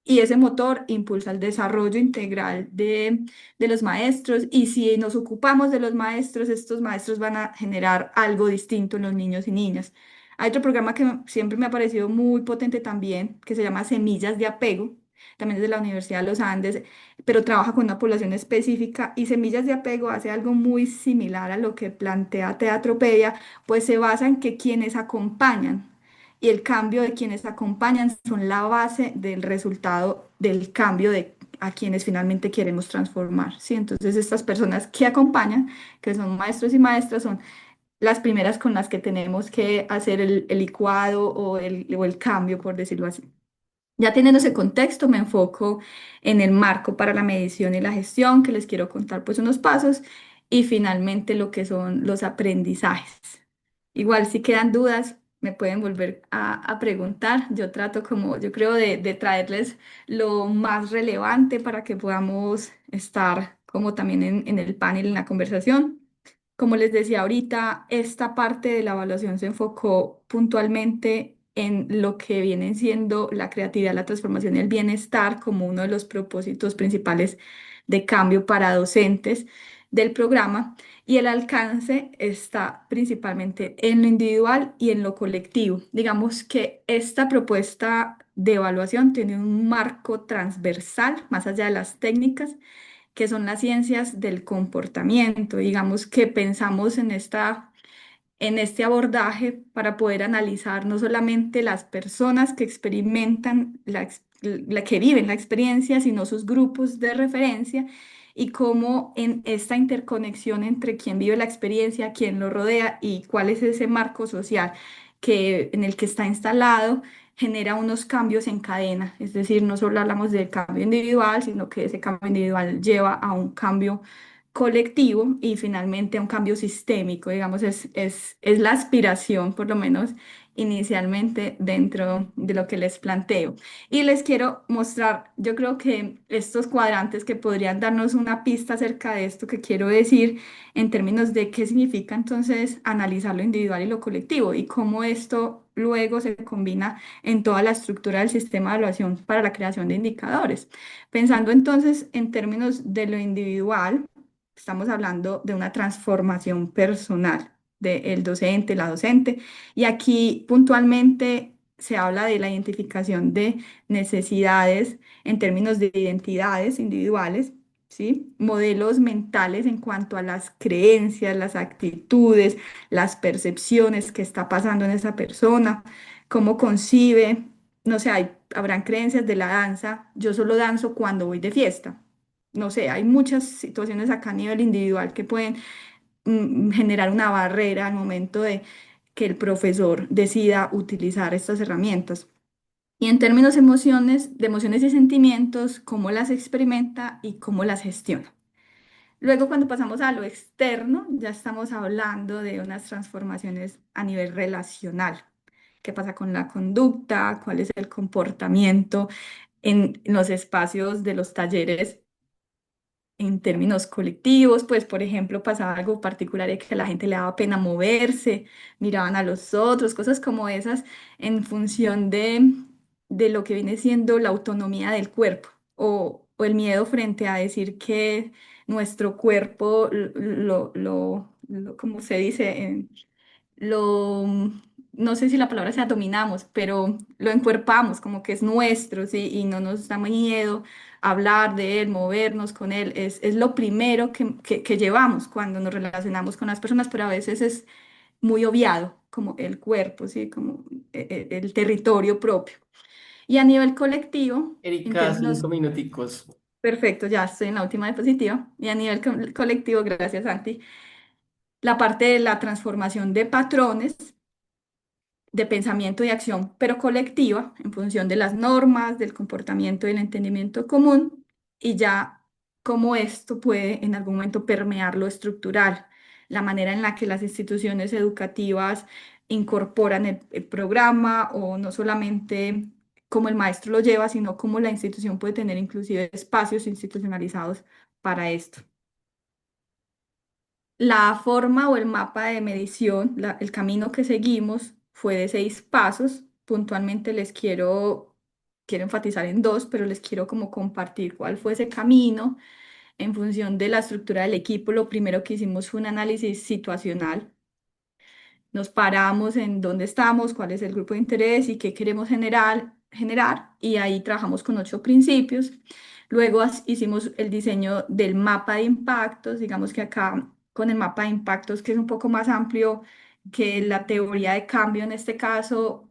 y ese motor impulsa el desarrollo integral de los maestros y si nos ocupamos de los maestros, estos maestros van a generar algo distinto en los niños y niñas. Hay otro programa que siempre me ha parecido muy potente también, que se llama Semillas de Apego, también es de la Universidad de los Andes, pero trabaja con una población específica y Semillas de Apego hace algo muy similar a lo que plantea Teatropedia, pues se basa en que quienes acompañan y el cambio de quienes acompañan son la base del resultado del cambio de a quienes finalmente queremos transformar, ¿sí? Entonces estas personas que acompañan, que son maestros y maestras, son las primeras con las que tenemos que hacer el licuado o el cambio, por decirlo así. Ya teniendo ese contexto, me enfoco en el marco para la medición y la gestión, que les quiero contar pues unos pasos, y finalmente lo que son los aprendizajes. Igual si quedan dudas, me pueden volver a preguntar. Yo trato como, yo creo, de traerles lo más relevante para que podamos estar como también en el panel, en la conversación. Como les decía ahorita, esta parte de la evaluación se enfocó puntualmente en lo que viene siendo la creatividad, la transformación y el bienestar como uno de los propósitos principales de cambio para docentes del programa y el alcance está principalmente en lo individual y en lo colectivo. Digamos que esta propuesta de evaluación tiene un marco transversal más allá de las técnicas que son las ciencias del comportamiento. Digamos que pensamos en este abordaje para poder analizar no solamente las personas que experimentan la que viven la experiencia, sino sus grupos de referencia y cómo en esta interconexión entre quien vive la experiencia, quien lo rodea y cuál es ese marco social en el que está instalado genera unos cambios en cadena, es decir, no solo hablamos del cambio individual, sino que ese cambio individual lleva a un cambio colectivo y finalmente a un cambio sistémico, digamos, es la aspiración, por lo menos inicialmente, dentro de lo que les planteo. Y les quiero mostrar, yo creo que estos cuadrantes que podrían darnos una pista acerca de esto que quiero decir en términos de qué significa entonces analizar lo individual y lo colectivo y cómo esto luego se combina en toda la estructura del sistema de evaluación para la creación de indicadores. Pensando entonces en términos de lo individual, estamos hablando de una transformación personal del docente, la docente, y aquí puntualmente se habla de la identificación de necesidades en términos de identidades individuales, ¿sí? Modelos mentales en cuanto a las creencias, las actitudes, las percepciones que está pasando en esa persona, cómo concibe, no sé, habrán creencias de la danza, yo solo danzo cuando voy de fiesta. No sé, hay muchas situaciones acá a nivel individual que pueden generar una barrera al momento de que el profesor decida utilizar estas herramientas. Y en términos de emociones y sentimientos, cómo las experimenta y cómo las gestiona. Luego, cuando pasamos a lo externo, ya estamos hablando de unas transformaciones a nivel relacional. ¿Qué pasa con la conducta? ¿Cuál es el comportamiento en los espacios de los talleres en términos colectivos? Pues, por ejemplo, pasaba algo particular y que a la gente le daba pena moverse, miraban a los otros, cosas como esas en función de lo que viene siendo la autonomía del cuerpo o el miedo frente a decir que nuestro cuerpo ¿cómo se dice? Lo, no sé si la palabra sea dominamos, pero lo encuerpamos como que es nuestro, ¿sí? Y no nos da miedo hablar de él, movernos con él. Es lo primero que llevamos cuando nos relacionamos con las personas, pero a veces es muy obviado, como el cuerpo, ¿sí? Como el territorio propio. Y a nivel colectivo, en Erika, términos, 5 minuticos. perfecto, ya estoy en la última diapositiva, y a nivel colectivo, gracias, Santi, la parte de la transformación de patrones de pensamiento y acción, pero colectiva, en función de las normas, del comportamiento y el entendimiento común, y ya cómo esto puede en algún momento permear lo estructural, la manera en la que las instituciones educativas incorporan el programa o no solamente cómo el maestro lo lleva, sino cómo la institución puede tener inclusive espacios institucionalizados para esto. La forma o el mapa de medición, el camino que seguimos fue de 6 pasos. Puntualmente quiero enfatizar en dos, pero les quiero como compartir cuál fue ese camino en función de la estructura del equipo. Lo primero que hicimos fue un análisis situacional. Nos paramos en dónde estamos, cuál es el grupo de interés y qué queremos generar, y ahí trabajamos con 8 principios. Luego hicimos el diseño del mapa de impactos. Digamos que acá con el mapa de impactos, que es un poco más amplio que la teoría de cambio en este caso,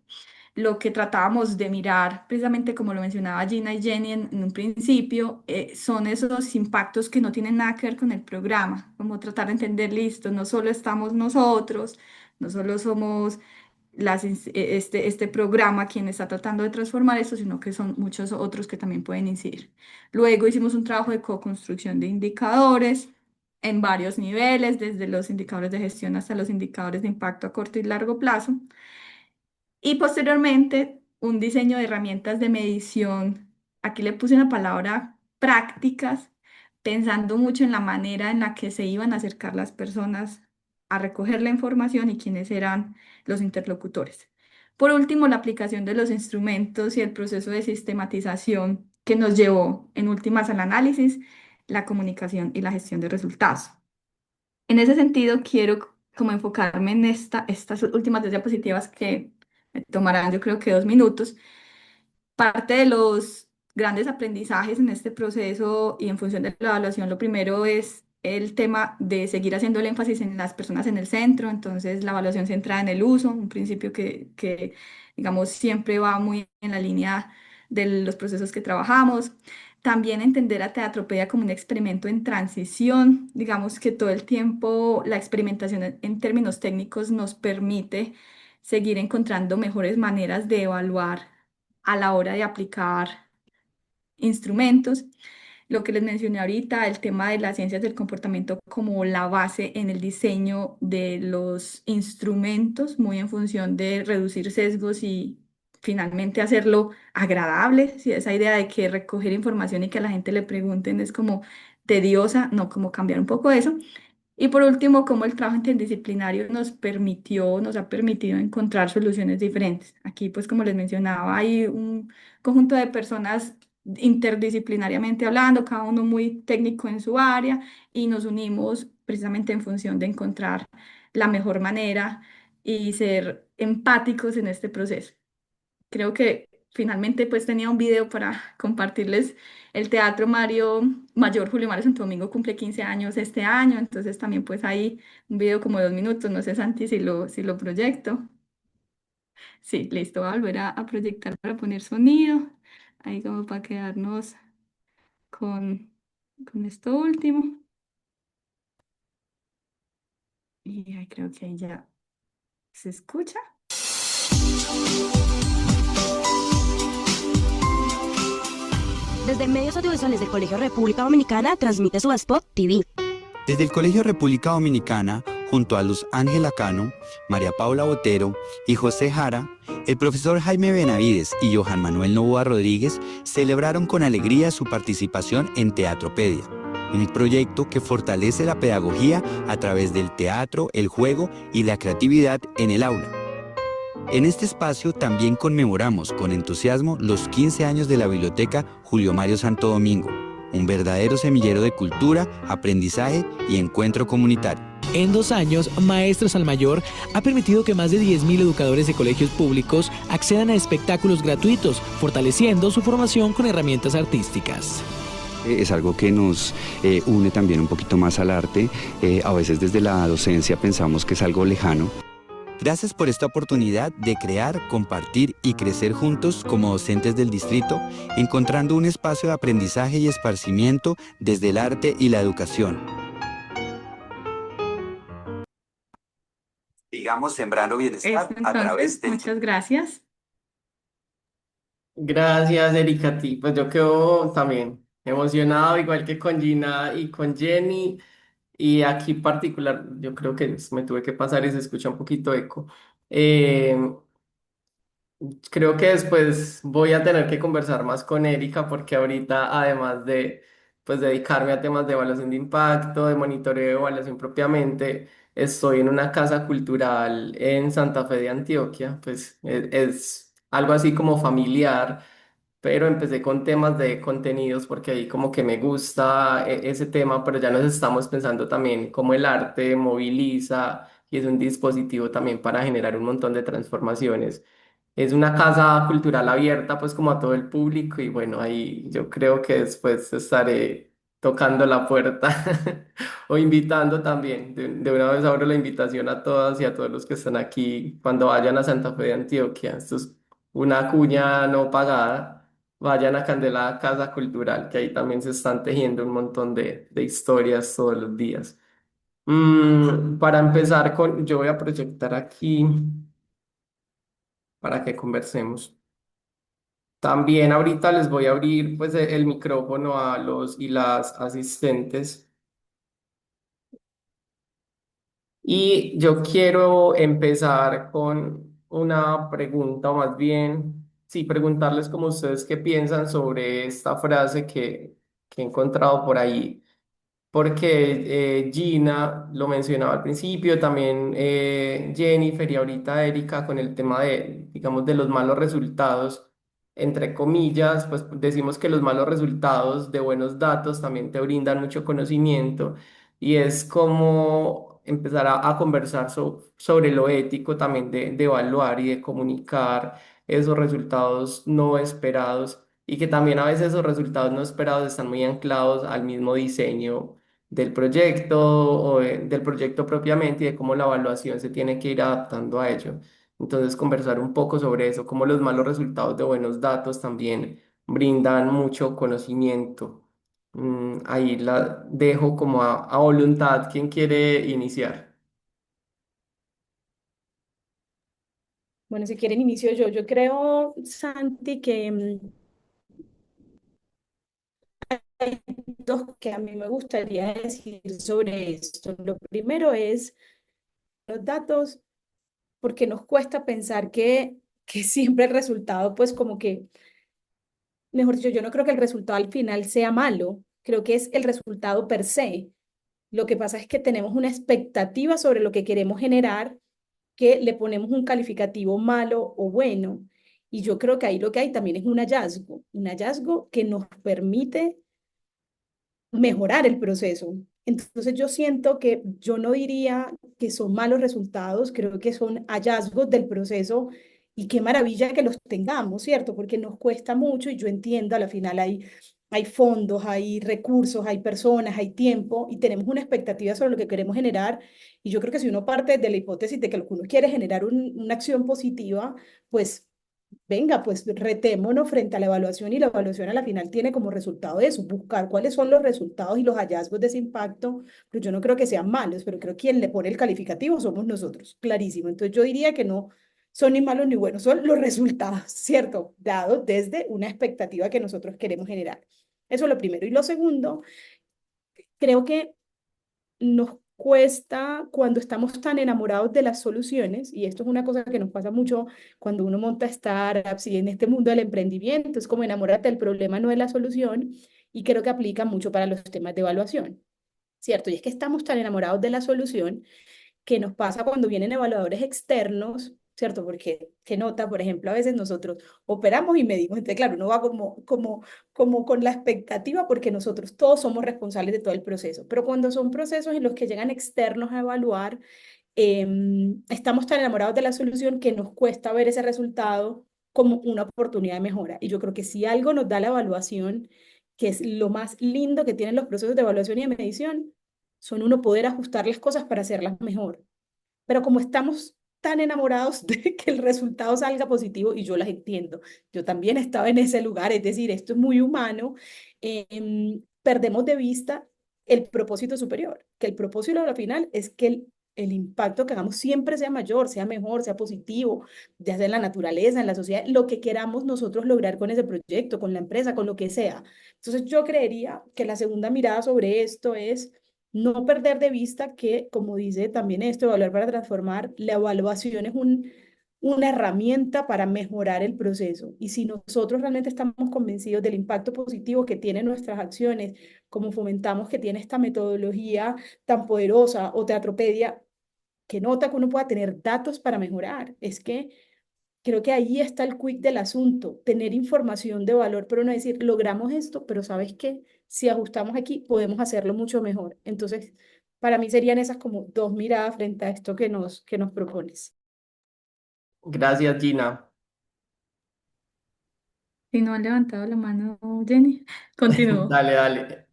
lo que tratábamos de mirar, precisamente como lo mencionaba Gina y Jenny en un principio, son esos impactos que no tienen nada que ver con el programa, como tratar de entender, listo, no solo estamos nosotros, no solo somos este programa quien está tratando de transformar esto, sino que son muchos otros que también pueden incidir. Luego hicimos un trabajo de co-construcción de indicadores en varios niveles, desde los indicadores de gestión hasta los indicadores de impacto a corto y largo plazo. Y posteriormente, un diseño de herramientas de medición. Aquí le puse una palabra prácticas, pensando mucho en la manera en la que se iban a acercar las personas a recoger la información y quiénes eran los interlocutores. Por último, la aplicación de los instrumentos y el proceso de sistematización que nos llevó en últimas al análisis, la comunicación y la gestión de resultados. En ese sentido, quiero como enfocarme en estas últimas 2 diapositivas que me tomarán yo creo que 2 minutos. Parte de los grandes aprendizajes en este proceso y en función de la evaluación, lo primero es el tema de seguir haciendo el énfasis en las personas en el centro. Entonces, la evaluación centrada en el uso, un principio que digamos, siempre va muy en la línea de los procesos que trabajamos. También entender a Teatropedia como un experimento en transición. Digamos que todo el tiempo la experimentación en términos técnicos nos permite seguir encontrando mejores maneras de evaluar a la hora de aplicar instrumentos. Lo que les mencioné ahorita, el tema de las ciencias del comportamiento como la base en el diseño de los instrumentos, muy en función de reducir sesgos y finalmente hacerlo agradable. Si esa idea de que recoger información y que a la gente le pregunten es como tediosa, no, como cambiar un poco eso. Y por último, cómo el trabajo interdisciplinario nos ha permitido encontrar soluciones diferentes. Aquí, pues, como les mencionaba, hay un conjunto de personas interdisciplinariamente hablando, cada uno muy técnico en su área, y nos unimos precisamente en función de encontrar la mejor manera y ser empáticos en este proceso. Creo que finalmente pues tenía un video para compartirles. El Teatro Mayor Julio Mario Santo Domingo cumple 15 años este año, entonces también pues hay un video como de 2 minutos. No sé, Santi, si lo proyecto. Sí, listo, voy a volver a proyectar para poner sonido, ahí como para quedarnos con, con esto último. Y ahí creo que ahí ya se escucha. Desde medios audiovisuales del Colegio República Dominicana transmite su Spot TV. Desde el Colegio República Dominicana, junto a Luz Ángela Cano, María Paula Botero y José Jara, el profesor Jaime Benavides y Johan Manuel Novoa Rodríguez celebraron con alegría su participación en Teatropedia, un proyecto que fortalece la pedagogía a través del teatro, el juego y la creatividad en el aula. En este espacio también conmemoramos con entusiasmo los 15 años de la Biblioteca Julio Mario Santo Domingo, un verdadero semillero de cultura, aprendizaje y encuentro comunitario. En 2 años, Maestros al Mayor ha permitido que más de 10.000 educadores de colegios públicos accedan a espectáculos gratuitos, fortaleciendo su formación con herramientas artísticas. Es algo que nos une también un poquito más al arte. A veces desde la docencia pensamos que es algo lejano. Gracias por esta oportunidad de crear, compartir y crecer juntos como docentes del distrito, encontrando un espacio de aprendizaje y esparcimiento desde el arte y la educación. Sigamos sembrando bienestar a través del... Muchas gracias. Gracias, Erika, a ti. Pues yo quedo también emocionado, igual que con Gina y con Jenny. Y aquí particular, yo creo que me tuve que pasar y se escucha un poquito eco. Eh, Creo que después voy a tener que conversar más con Erika porque ahorita, además de pues dedicarme a temas de evaluación de impacto, de monitoreo de evaluación propiamente. Estoy en una casa cultural en Santa Fe de Antioquia, pues es algo así como familiar, pero empecé con temas de contenidos porque ahí como que me gusta ese tema, pero ya nos estamos pensando también cómo el arte moviliza y es un dispositivo también para generar un montón de transformaciones. Es una casa cultural abierta pues como a todo el público y bueno, ahí yo creo que después estaré tocando la puerta o invitando también. De una vez abro la invitación a todas y a todos los que están aquí cuando vayan a Santa Fe de Antioquia. Esto es una cuña no pagada. Vayan a Candela Casa Cultural, que ahí también se están tejiendo un montón de historias todos los días. Para empezar yo voy a proyectar aquí para que conversemos. También ahorita les voy a abrir pues el micrófono a los y las asistentes y yo quiero empezar con una pregunta o más bien, sí, preguntarles como ustedes qué piensan sobre esta frase que he encontrado por ahí porque Gina lo mencionaba al principio, también Jennifer y ahorita Erika con el tema de, digamos, de los malos resultados, entre comillas, pues decimos que los malos resultados de buenos datos también te brindan mucho conocimiento y es como empezar a conversar sobre lo ético también de evaluar y de comunicar esos resultados no esperados y que también a veces esos resultados no esperados están muy anclados al mismo diseño del proyecto del proyecto propiamente y de cómo la evaluación se tiene que ir adaptando a ello. Entonces, conversar un poco sobre eso, cómo los malos resultados de buenos datos también brindan mucho conocimiento. Ahí la dejo como a voluntad. ¿Quién quiere iniciar? Bueno, si quieren inicio yo. Yo creo, Santi, que hay dos que a mí me gustaría decir sobre esto. Lo primero es los datos, porque nos cuesta pensar que siempre el resultado, pues como que, mejor dicho, yo no creo que el resultado al final sea malo, creo que es el resultado per se. Lo que pasa es que tenemos una expectativa sobre lo que queremos generar, que le ponemos un calificativo malo o bueno. Y yo creo que ahí lo que hay también es un hallazgo que nos permite mejorar el proceso. Entonces yo siento que yo no diría que son malos resultados, creo que son hallazgos del proceso y qué maravilla que los tengamos, ¿cierto? Porque nos cuesta mucho y yo entiendo, a la final hay fondos, hay recursos, hay personas, hay tiempo y tenemos una expectativa sobre lo que queremos generar. Y yo creo que si uno parte de la hipótesis de que lo que uno quiere es generar una acción positiva, pues venga, pues retémonos frente a la evaluación y la evaluación a la final tiene como resultado eso, buscar cuáles son los resultados y los hallazgos de ese impacto, pero yo no creo que sean malos, pero creo que quien le pone el calificativo somos nosotros, clarísimo. Entonces yo diría que no son ni malos ni buenos, son los resultados, ¿cierto? Dados desde una expectativa que nosotros queremos generar. Eso es lo primero. Y lo segundo, creo que nos cuesta cuando estamos tan enamorados de las soluciones, y esto es una cosa que nos pasa mucho cuando uno monta startups y en este mundo del emprendimiento, es como enamórate del problema, no de la solución, y creo que aplica mucho para los temas de evaluación, ¿cierto? Y es que estamos tan enamorados de la solución que nos pasa cuando vienen evaluadores externos, ¿cierto? Porque, ¿qué nota? Por ejemplo, a veces nosotros operamos y medimos, entonces, claro, uno va como con la expectativa porque nosotros todos somos responsables de todo el proceso, pero cuando son procesos en los que llegan externos a evaluar, estamos tan enamorados de la solución que nos cuesta ver ese resultado como una oportunidad de mejora. Y yo creo que si algo nos da la evaluación, que es lo más lindo que tienen los procesos de evaluación y de medición, son uno poder ajustar las cosas para hacerlas mejor. Pero como estamos tan enamorados de que el resultado salga positivo, y yo las entiendo, yo también estaba en ese lugar, es decir, esto es muy humano, perdemos de vista el propósito superior, que el propósito al final es que el impacto que hagamos siempre sea mayor, sea mejor, sea positivo, ya sea en la naturaleza, en la sociedad, lo que queramos nosotros lograr con ese proyecto, con la empresa, con lo que sea. Entonces yo creería que la segunda mirada sobre esto es no perder de vista que, como dice también esto, evaluar para transformar, la evaluación es una herramienta para mejorar el proceso. Y si nosotros realmente estamos convencidos del impacto positivo que tienen nuestras acciones, como fomentamos que tiene esta metodología tan poderosa o Teatropedia, que nota que uno pueda tener datos para mejorar. Es que creo que ahí está el quick del asunto, tener información de valor, pero no decir, logramos esto, pero ¿sabes qué? Si ajustamos aquí, podemos hacerlo mucho mejor. Entonces, para mí serían esas como dos miradas frente a esto que nos propones. Gracias, Gina. Si no han levantado la mano, Jenny, continúo. Dale, dale.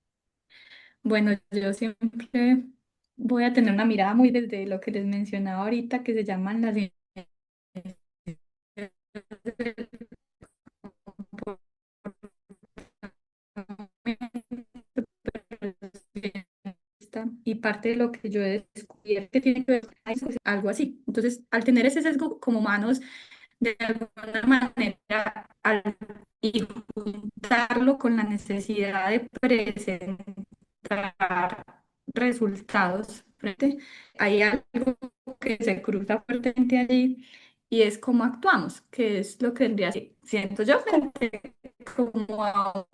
Bueno, yo siempre voy a tener una mirada muy desde lo que les mencionaba ahorita, que se llaman las y parte de lo que yo he descubierto que tiene que ver con algo así. Entonces, al tener ese sesgo como humanos, de alguna manera, y juntarlo con la necesidad de presentar resultados, hay algo que se cruza fuertemente allí y es cómo actuamos, que es lo que tendría, siento yo, frente como a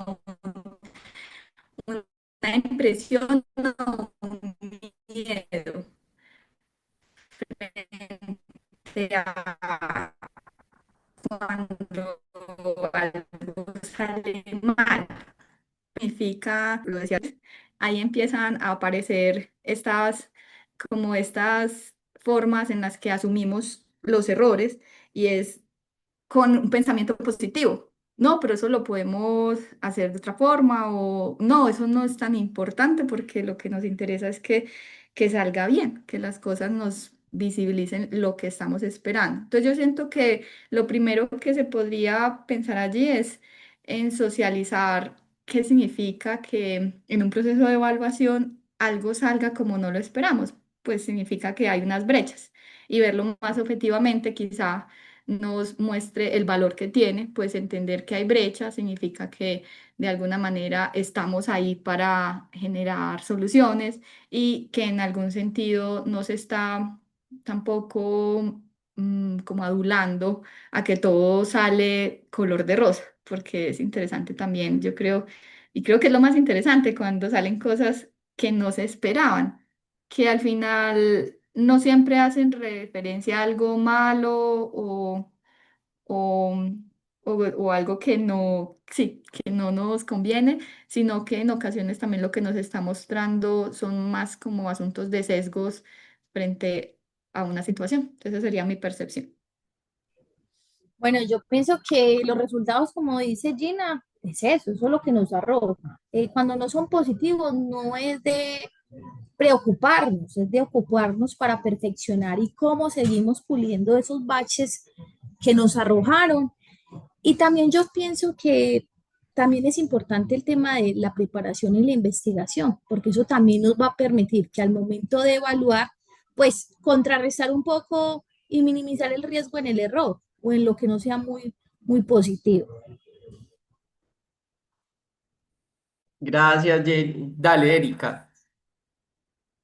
una impresión o un miedo frente a cuando algo sale mal. Significa, lo decía, ahí empiezan a aparecer estas formas en las que asumimos los errores y es con un pensamiento positivo. No, pero eso lo podemos hacer de otra forma o no, eso no es tan importante porque lo que nos interesa es que salga bien, que las cosas nos visibilicen lo que estamos esperando. Entonces yo siento que lo primero que se podría pensar allí es en socializar qué significa que en un proceso de evaluación algo salga como no lo esperamos, pues significa que hay unas brechas y verlo más objetivamente quizá nos muestre el valor que tiene, pues entender que hay brecha significa que de alguna manera estamos ahí para generar soluciones y que en algún sentido no se está tampoco como adulando a que todo sale color de rosa, porque es interesante también, yo creo, y creo que es lo más interesante cuando salen cosas que no se esperaban, que al final no siempre hacen referencia a algo malo o, o algo que no, sí, que no nos conviene, sino que en ocasiones también lo que nos está mostrando son más como asuntos de sesgos frente a una situación. Entonces, esa sería mi percepción. Bueno, yo pienso que los resultados, como dice Gina, es eso es lo que nos arroja. Cuando no son positivos, no es de preocuparnos, es de ocuparnos para perfeccionar y cómo seguimos puliendo esos baches que nos arrojaron. Y también yo pienso que también es importante el tema de la preparación y la investigación, porque eso también nos va a permitir que al momento de evaluar, pues contrarrestar un poco y minimizar el riesgo en el error o en lo que no sea muy positivo. Gracias, Jenny. Dale, Erika.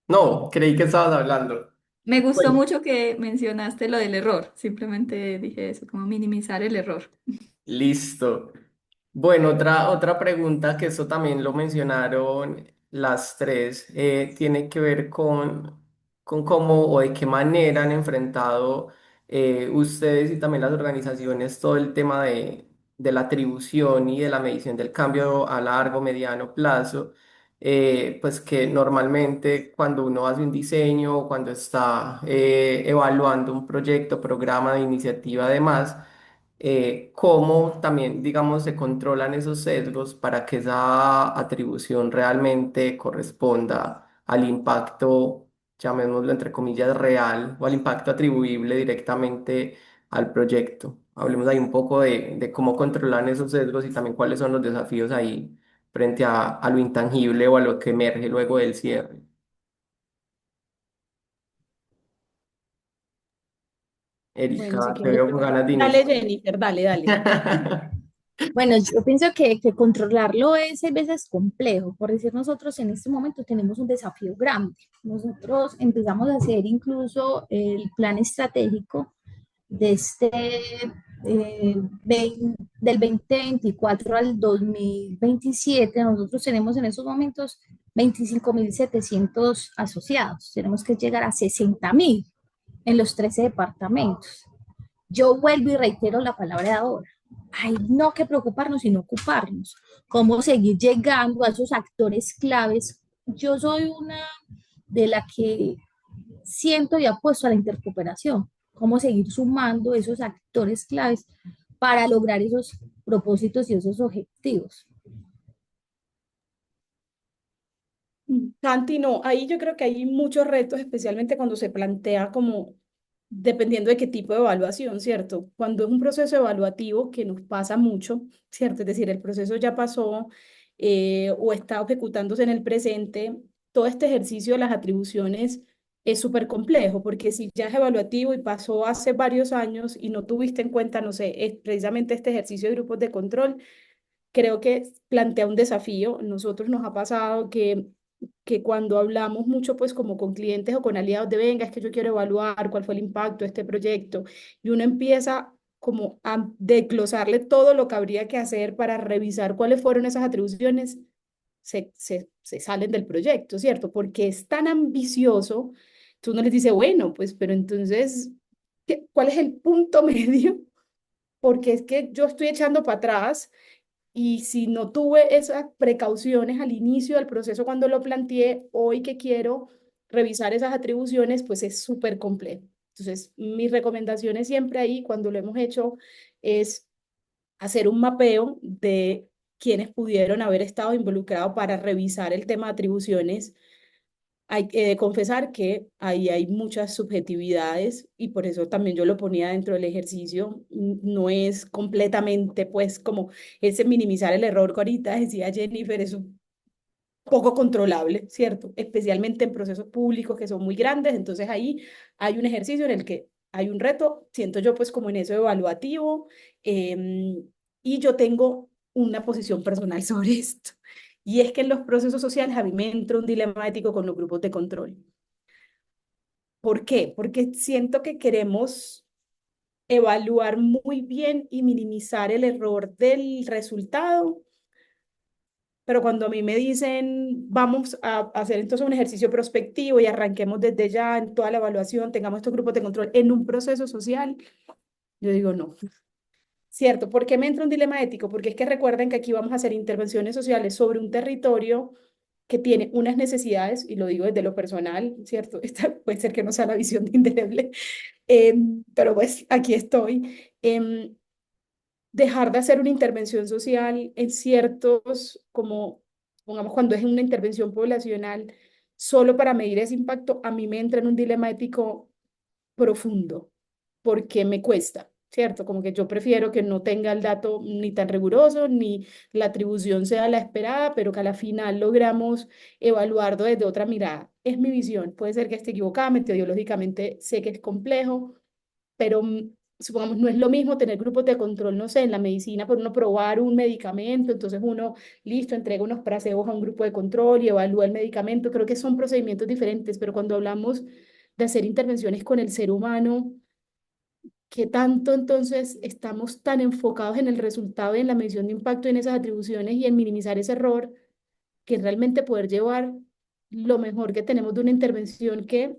No, creí que estabas hablando. Me gustó Bueno, mucho que mencionaste lo del error, simplemente dije eso, como minimizar el error. listo. Bueno, otra pregunta que eso también lo mencionaron las tres, tiene que ver con cómo o de qué manera han enfrentado ustedes y también las organizaciones todo el tema de la atribución y de la medición del cambio a largo, mediano plazo, pues que normalmente cuando uno hace un diseño o cuando está evaluando un proyecto, programa de iniciativa, además cómo también, digamos, se controlan esos sesgos para que esa atribución realmente corresponda al impacto, llamémoslo entre comillas, real o al impacto atribuible directamente al proyecto. Hablemos ahí un poco de cómo controlan esos sesgos y también cuáles son los desafíos ahí frente a lo intangible o a lo que emerge luego del cierre. Bueno, si Erika, te quieres, veo con ganas de dale iniciar. Jennifer, dale, dale. Bueno, yo pienso que controlarlo es a veces complejo. Por decir, nosotros en este momento tenemos un desafío grande. Nosotros empezamos a hacer incluso el plan estratégico del 2024 al 2027, nosotros tenemos en esos momentos 25.700 asociados. Tenemos que llegar a 60.000 en los 13 departamentos. Yo vuelvo y reitero la palabra de ahora. Hay no que preocuparnos, sino ocuparnos. Cómo seguir llegando a esos actores claves. Yo soy una de la que siento y apuesto a la intercooperación. Cómo seguir sumando esos actores claves para lograr esos propósitos y esos objetivos. Santi, no, ahí yo creo que hay muchos retos, especialmente cuando se plantea como dependiendo de qué tipo de evaluación, ¿cierto? Cuando es un proceso evaluativo que nos pasa mucho, ¿cierto? Es decir, el proceso ya pasó o está ejecutándose en el presente, todo este ejercicio de las atribuciones es súper complejo, porque si ya es evaluativo y pasó hace varios años y no tuviste en cuenta, no sé, es precisamente este ejercicio de grupos de control, creo que plantea un desafío. Nosotros nos ha pasado que cuando hablamos mucho pues como con clientes o con aliados de venga, es que yo quiero evaluar cuál fue el impacto de este proyecto y uno empieza como a desglosarle todo lo que habría que hacer para revisar cuáles fueron esas atribuciones, se salen del proyecto, ¿cierto? Porque es tan ambicioso, tú no les dices, bueno, pues, pero entonces, ¿cuál es el punto medio? Porque es que yo estoy echando para atrás y si no tuve esas precauciones al inicio del proceso cuando lo planteé, hoy que quiero revisar esas atribuciones, pues es súper complejo. Entonces, mis recomendaciones siempre ahí, cuando lo hemos hecho, es hacer un mapeo de quienes pudieron haber estado involucrados para revisar el tema de atribuciones. Hay que confesar que ahí hay muchas subjetividades y por eso también yo lo ponía dentro del ejercicio. No es completamente, pues, como ese minimizar el error que ahorita decía Jennifer, es un poco controlable, ¿cierto? Especialmente en procesos públicos que son muy grandes. Entonces ahí hay un ejercicio en el que hay un reto, siento yo, pues, como en eso evaluativo, y yo tengo una posición personal sobre esto. Y es que en los procesos sociales a mí me entra un dilema ético con los grupos de control. ¿Por qué? Porque siento que queremos evaluar muy bien y minimizar el error del resultado, pero cuando a mí me dicen, vamos a hacer entonces un ejercicio prospectivo y arranquemos desde ya en toda la evaluación, tengamos estos grupos de control en un proceso social, yo digo no. Cierto, ¿por qué me entra un dilema ético? Porque es que recuerden que aquí vamos a hacer intervenciones sociales sobre un territorio que tiene unas necesidades, y lo digo desde lo personal, ¿cierto? Esta puede ser que no sea la visión de Indeleble, pero pues aquí estoy. Dejar de hacer una intervención social en ciertos, como pongamos cuando es una intervención poblacional, solo para medir ese impacto, a mí me entra en un dilema ético profundo, porque me cuesta, ¿cierto? Como que yo prefiero que no tenga el dato ni tan riguroso, ni la atribución sea la esperada, pero que a la final logramos evaluarlo desde otra mirada. Es mi visión, puede ser que esté equivocada, metodológicamente sé que es complejo, pero supongamos, no es lo mismo tener grupos de control, no sé, en la medicina, por uno probar un medicamento, entonces uno, listo, entrega unos placebos a un grupo de control y evalúa el medicamento, creo que son procedimientos diferentes, pero cuando hablamos de hacer intervenciones con el ser humano, ¿qué tanto entonces estamos tan enfocados en el resultado y en la medición de impacto en esas atribuciones y en minimizar ese error, que realmente poder llevar lo mejor que tenemos de una intervención que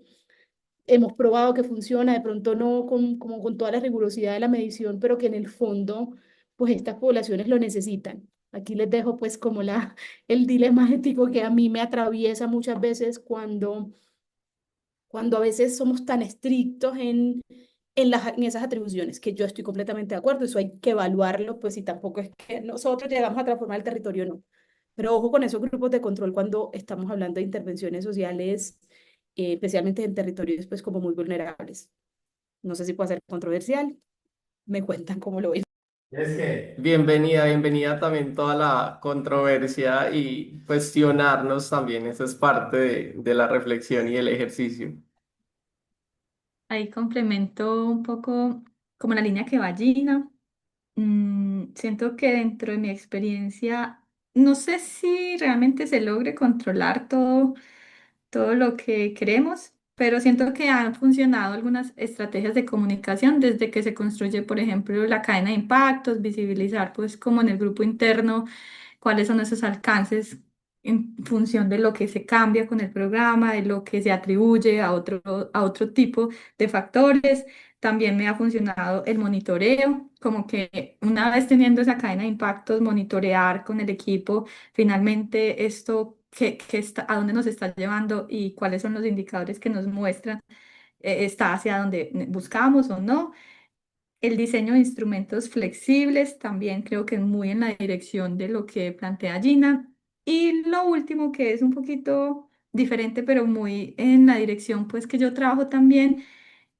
hemos probado que funciona, de pronto no con, como con toda la rigurosidad de la medición, pero que en el fondo, pues estas poblaciones lo necesitan? Aquí les dejo pues como el dilema ético que a mí me atraviesa muchas veces cuando a veces somos tan estrictos en esas atribuciones, que yo estoy completamente de acuerdo, eso hay que evaluarlo, pues si tampoco es que nosotros llegamos a transformar el territorio, no. Pero ojo con esos grupos de control cuando estamos hablando de intervenciones sociales, especialmente en territorios pues como muy vulnerables. No sé si puede ser controversial, me cuentan cómo lo ven. Es que bienvenida, bienvenida también toda la controversia y cuestionarnos también, eso es parte de la reflexión y el ejercicio. Ahí complemento un poco como la línea que va Gina. Siento que dentro de mi experiencia, no sé si realmente se logre controlar todo lo que queremos, pero siento que han funcionado algunas estrategias de comunicación desde que se construye, por ejemplo, la cadena de impactos, visibilizar pues como en el grupo interno cuáles son esos alcances en función de lo que se cambia con el programa, de lo que se atribuye a otro tipo de factores. También me ha funcionado el monitoreo, como que una vez teniendo esa cadena de impactos, monitorear con el equipo finalmente esto, a dónde nos está llevando y cuáles son los indicadores que nos muestran, está hacia donde buscamos o no. El diseño de instrumentos flexibles también creo que es muy en la dirección de lo que plantea Gina. Y lo último que es un poquito diferente, pero muy en la dirección pues que yo trabajo también,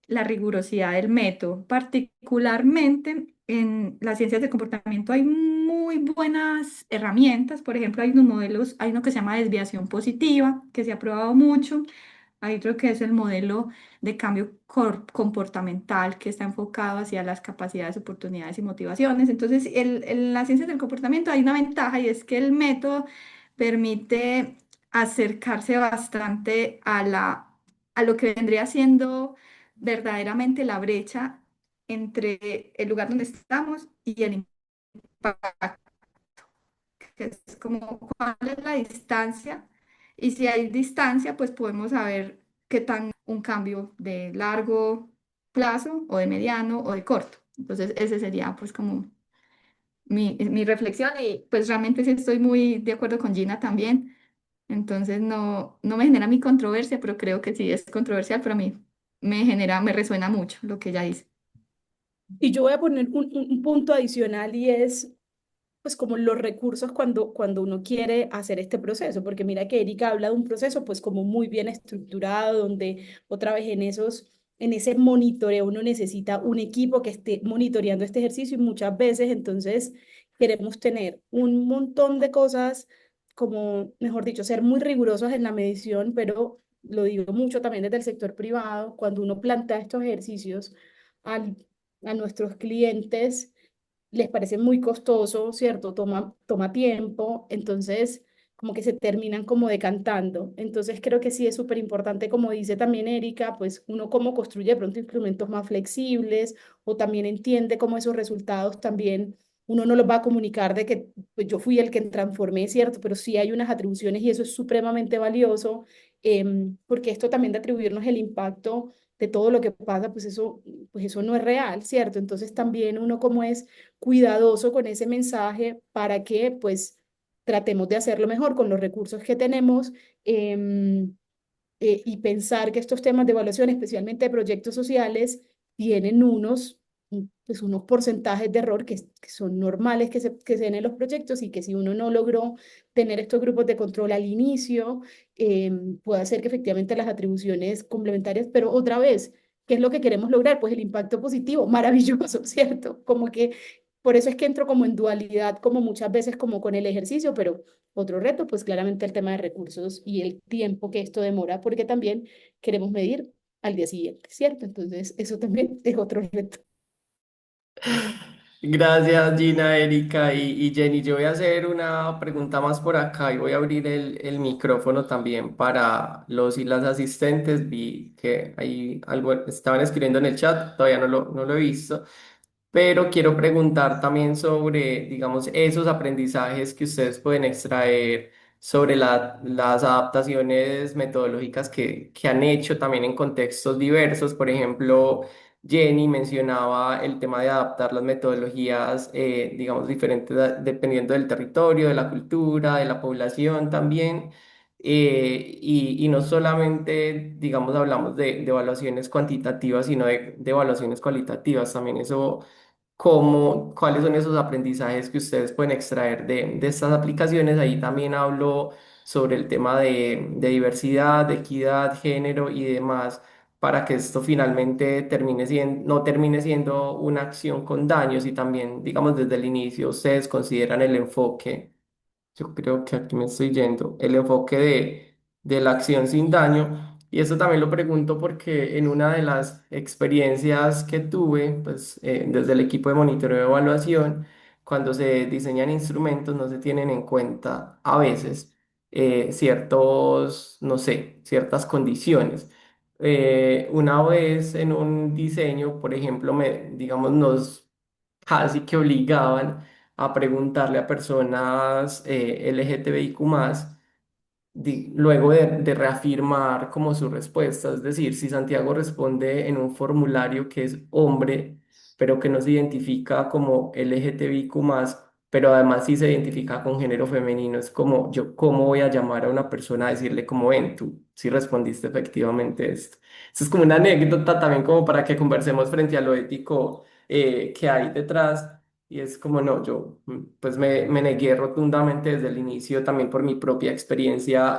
la rigurosidad del método. Particularmente en las ciencias del comportamiento hay muy buenas herramientas. Por ejemplo, hay unos modelos, hay uno que se llama desviación positiva, que se ha probado mucho. Hay otro que es el modelo de cambio comportamental que está enfocado hacia las capacidades, oportunidades y motivaciones. Entonces, en las ciencias del comportamiento hay una ventaja y es que el método permite acercarse bastante a lo que vendría siendo verdaderamente la brecha entre el lugar donde estamos y el impacto, que es como cuál es la distancia, y si hay distancia, pues podemos saber qué tan un cambio de largo plazo o de mediano o de corto. Entonces, ese sería pues como mi reflexión y pues realmente sí estoy muy de acuerdo con Gina también. Entonces, no me genera mi controversia, pero creo que sí es controversial, pero a mí me resuena mucho lo que ella dice. Y yo voy a poner un punto adicional y es pues como los recursos cuando uno quiere hacer este proceso, porque mira que Erika habla de un proceso pues como muy bien estructurado, donde otra vez en ese monitoreo uno necesita un equipo que esté monitoreando este ejercicio y muchas veces entonces queremos tener un montón de cosas como, mejor dicho, ser muy rigurosos en la medición, pero lo digo mucho también desde el sector privado, cuando uno plantea estos ejercicios al, a nuestros clientes les parece muy costoso, ¿cierto? Toma tiempo, entonces como que se terminan como decantando. Entonces creo que sí es súper importante, como dice también Erika, pues uno cómo construye de pronto instrumentos más flexibles o también entiende cómo esos resultados también uno no los va a comunicar de que pues, yo fui el que transformé, ¿cierto? Pero sí hay unas atribuciones y eso es supremamente valioso, porque esto también de atribuirnos el impacto de todo lo que pasa, pues eso no es real, ¿cierto? Entonces también uno como es cuidadoso con ese mensaje para que pues tratemos de hacerlo mejor con los recursos que tenemos, em, y pensar que estos temas de evaluación, especialmente de proyectos sociales, tienen pues unos porcentajes de error que son normales que se den en los proyectos y que si uno no logró tener estos grupos de control al inicio, puede hacer que efectivamente las atribuciones complementarias, pero otra vez, ¿qué es lo que queremos lograr? Pues el impacto positivo, maravilloso, ¿cierto? Como que por eso es que entro como en dualidad, como muchas veces como con el ejercicio, pero otro reto, pues claramente el tema de recursos y el tiempo que esto demora, porque también queremos medir al día siguiente, ¿cierto? Entonces, eso también es otro reto. Gracias Gina, Erika y Jenny. Yo voy a hacer una pregunta más por acá y voy a abrir el micrófono también para los y las asistentes. Vi que ahí algo estaban escribiendo en el chat, todavía no lo he visto. Pero quiero preguntar también sobre, digamos, esos aprendizajes que ustedes pueden extraer sobre las adaptaciones metodológicas que han hecho también en contextos diversos. Por ejemplo, Jenny mencionaba el tema de adaptar las metodologías, digamos, diferentes dependiendo del territorio, de la cultura, de la población también. Y no solamente, digamos, hablamos de evaluaciones cuantitativas, sino de evaluaciones cualitativas. También eso cuáles son esos aprendizajes que ustedes pueden extraer de estas aplicaciones. Ahí también hablo sobre el tema de diversidad, de equidad, género y demás, para que esto finalmente no termine siendo una acción con daños y también, digamos, desde el inicio ustedes consideran el enfoque. Yo creo que aquí me estoy yendo. El enfoque de la acción sin daño. Y eso también lo pregunto porque en una de las experiencias que tuve, pues desde el equipo de monitoreo de evaluación, cuando se diseñan instrumentos no se tienen en cuenta a veces ciertos, no sé, ciertas condiciones. Una vez en un diseño, por ejemplo, digamos, nos casi que obligaban a preguntarle a personas LGTBIQ+, luego de reafirmar como su respuesta. Es decir, si Santiago responde en un formulario que es hombre, pero que no se identifica como LGTBIQ+, pero además sí se identifica con género femenino, es como yo, ¿cómo voy a llamar a una persona a decirle como ven, tú sí respondiste efectivamente esto? Eso es como una anécdota también como para que conversemos frente a lo ético que hay detrás. Y es como no, yo pues me negué rotundamente desde el inicio también por mi propia experiencia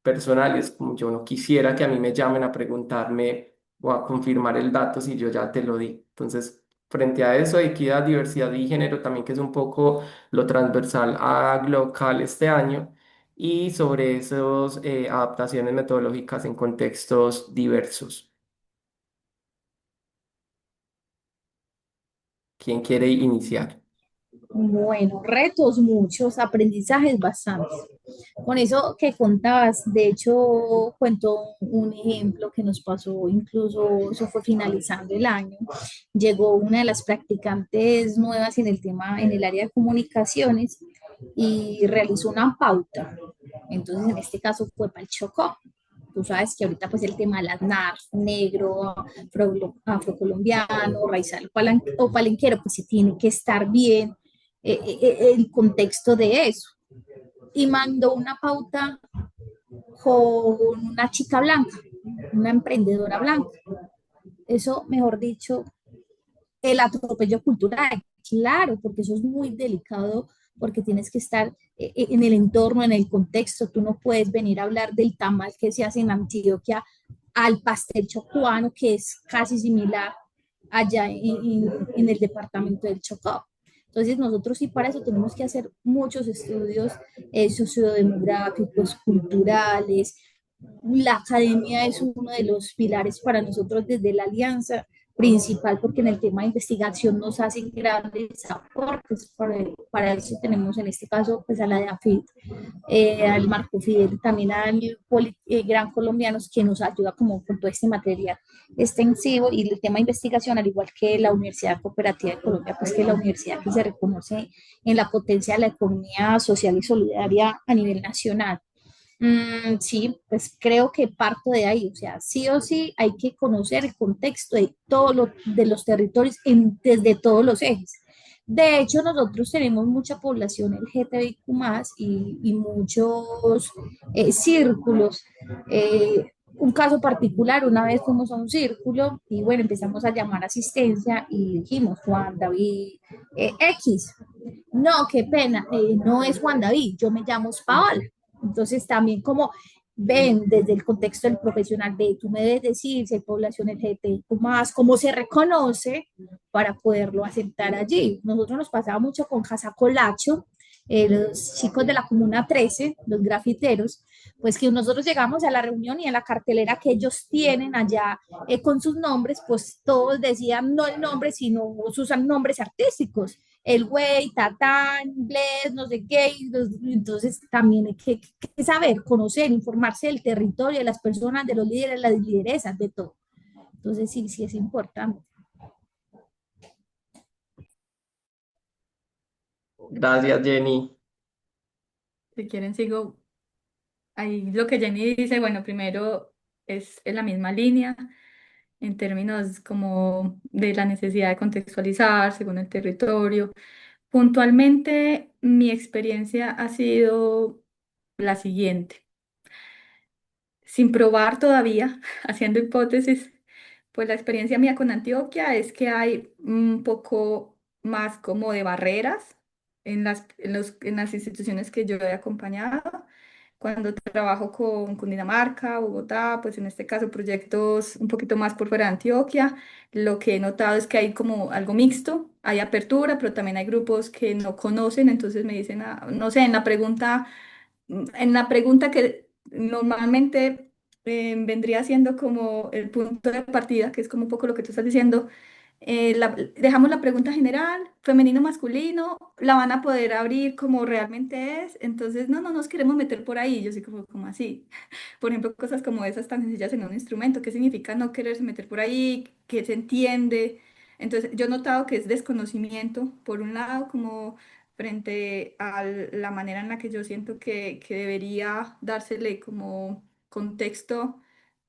personal. Es como yo no quisiera que a mí me llamen a preguntarme o a confirmar el dato si yo ya te lo di. Entonces, frente a eso, equidad, diversidad y género también, que es un poco lo transversal a Glocal este año, y sobre esas adaptaciones metodológicas en contextos diversos. ¿Quién quiere iniciar? Bueno, retos muchos, aprendizajes bastantes. Con eso que contabas, de hecho, cuento un ejemplo que nos pasó, incluso eso fue finalizando el año. Llegó una de las practicantes nuevas en el tema, en el área de comunicaciones y realizó una pauta. Entonces, en este caso fue para el Chocó. Tú sabes que ahorita pues el tema de las NAR, negro, afrocolombiano, raizal o palenquero, pues se tiene que estar bien el contexto de eso. Y mandó una pauta con una chica blanca, una emprendedora blanca. Eso, mejor dicho, el atropello cultural, claro, porque eso es muy delicado, porque tienes que estar en el entorno, en el contexto. Tú no puedes venir a hablar del tamal que se hace en Antioquia al pastel chocuano, que es casi similar allá en el departamento del Chocó. Entonces nosotros sí para eso tenemos que hacer muchos estudios sociodemográficos, culturales. La academia es uno de los pilares para nosotros desde la alianza principal, porque en el tema de investigación nos hacen grandes aportes. Para eso tenemos en este caso pues a la DAFID, al Marco Fidel, también al Gran Colombianos, que nos ayuda como con todo este material extensivo y el tema de investigación, al igual que la Universidad Cooperativa de Colombia, pues que es la universidad que se reconoce en la potencia de la economía social y solidaria a nivel nacional. Sí, pues creo que parto de ahí, o sea, sí o sí hay que conocer el contexto de todos de los territorios desde todos los ejes. De hecho, nosotros tenemos mucha población LGTBIQ+, y muchos círculos. Un caso particular, una vez fuimos a un círculo y bueno, empezamos a llamar asistencia y dijimos, Juan David X. No, qué pena, no es Juan David, yo me llamo Paola. Entonces también como ven desde el contexto del profesional, ve, tú me debes decir si hay población LGBTQ más, cómo se reconoce para poderlo aceptar allí. Nosotros nos pasaba mucho con Casacolacho, los chicos de la Comuna 13, los grafiteros, pues que nosotros llegamos a la reunión y en la cartelera que ellos tienen allá con sus nombres, pues todos decían no el nombre, sino sus nombres artísticos el güey, Tatán, Bless, no sé qué, entonces también hay que saber, conocer, informarse del territorio, de las personas, de los líderes, las lideresas, de todo. Entonces sí, sí es importante. Gracias, Jenny. Si quieren, sigo ahí. Lo que Jenny dice, bueno, primero es en la misma línea, en términos como de la necesidad de contextualizar según el territorio. Puntualmente, mi experiencia ha sido la siguiente. Sin probar todavía, haciendo hipótesis, pues la experiencia mía con Antioquia es que hay un poco más como de barreras en las instituciones que yo he acompañado. Cuando trabajo con Cundinamarca, Bogotá, pues en este caso proyectos un poquito más por fuera de Antioquia, lo que he notado es que hay como algo mixto, hay apertura, pero también hay grupos que no conocen, entonces me dicen, no sé, en la pregunta que normalmente vendría siendo como el punto de partida, que es como un poco lo que tú estás diciendo, dejamos la pregunta general, femenino, masculino, la van a poder abrir como realmente es, entonces no nos queremos meter por ahí, yo soy como así. Por ejemplo, cosas como esas tan sencillas en un instrumento, ¿qué significa no quererse meter por ahí? ¿Qué se entiende? Entonces, yo he notado que es desconocimiento, por un lado, como frente a la manera en la que yo siento que debería dársele como contexto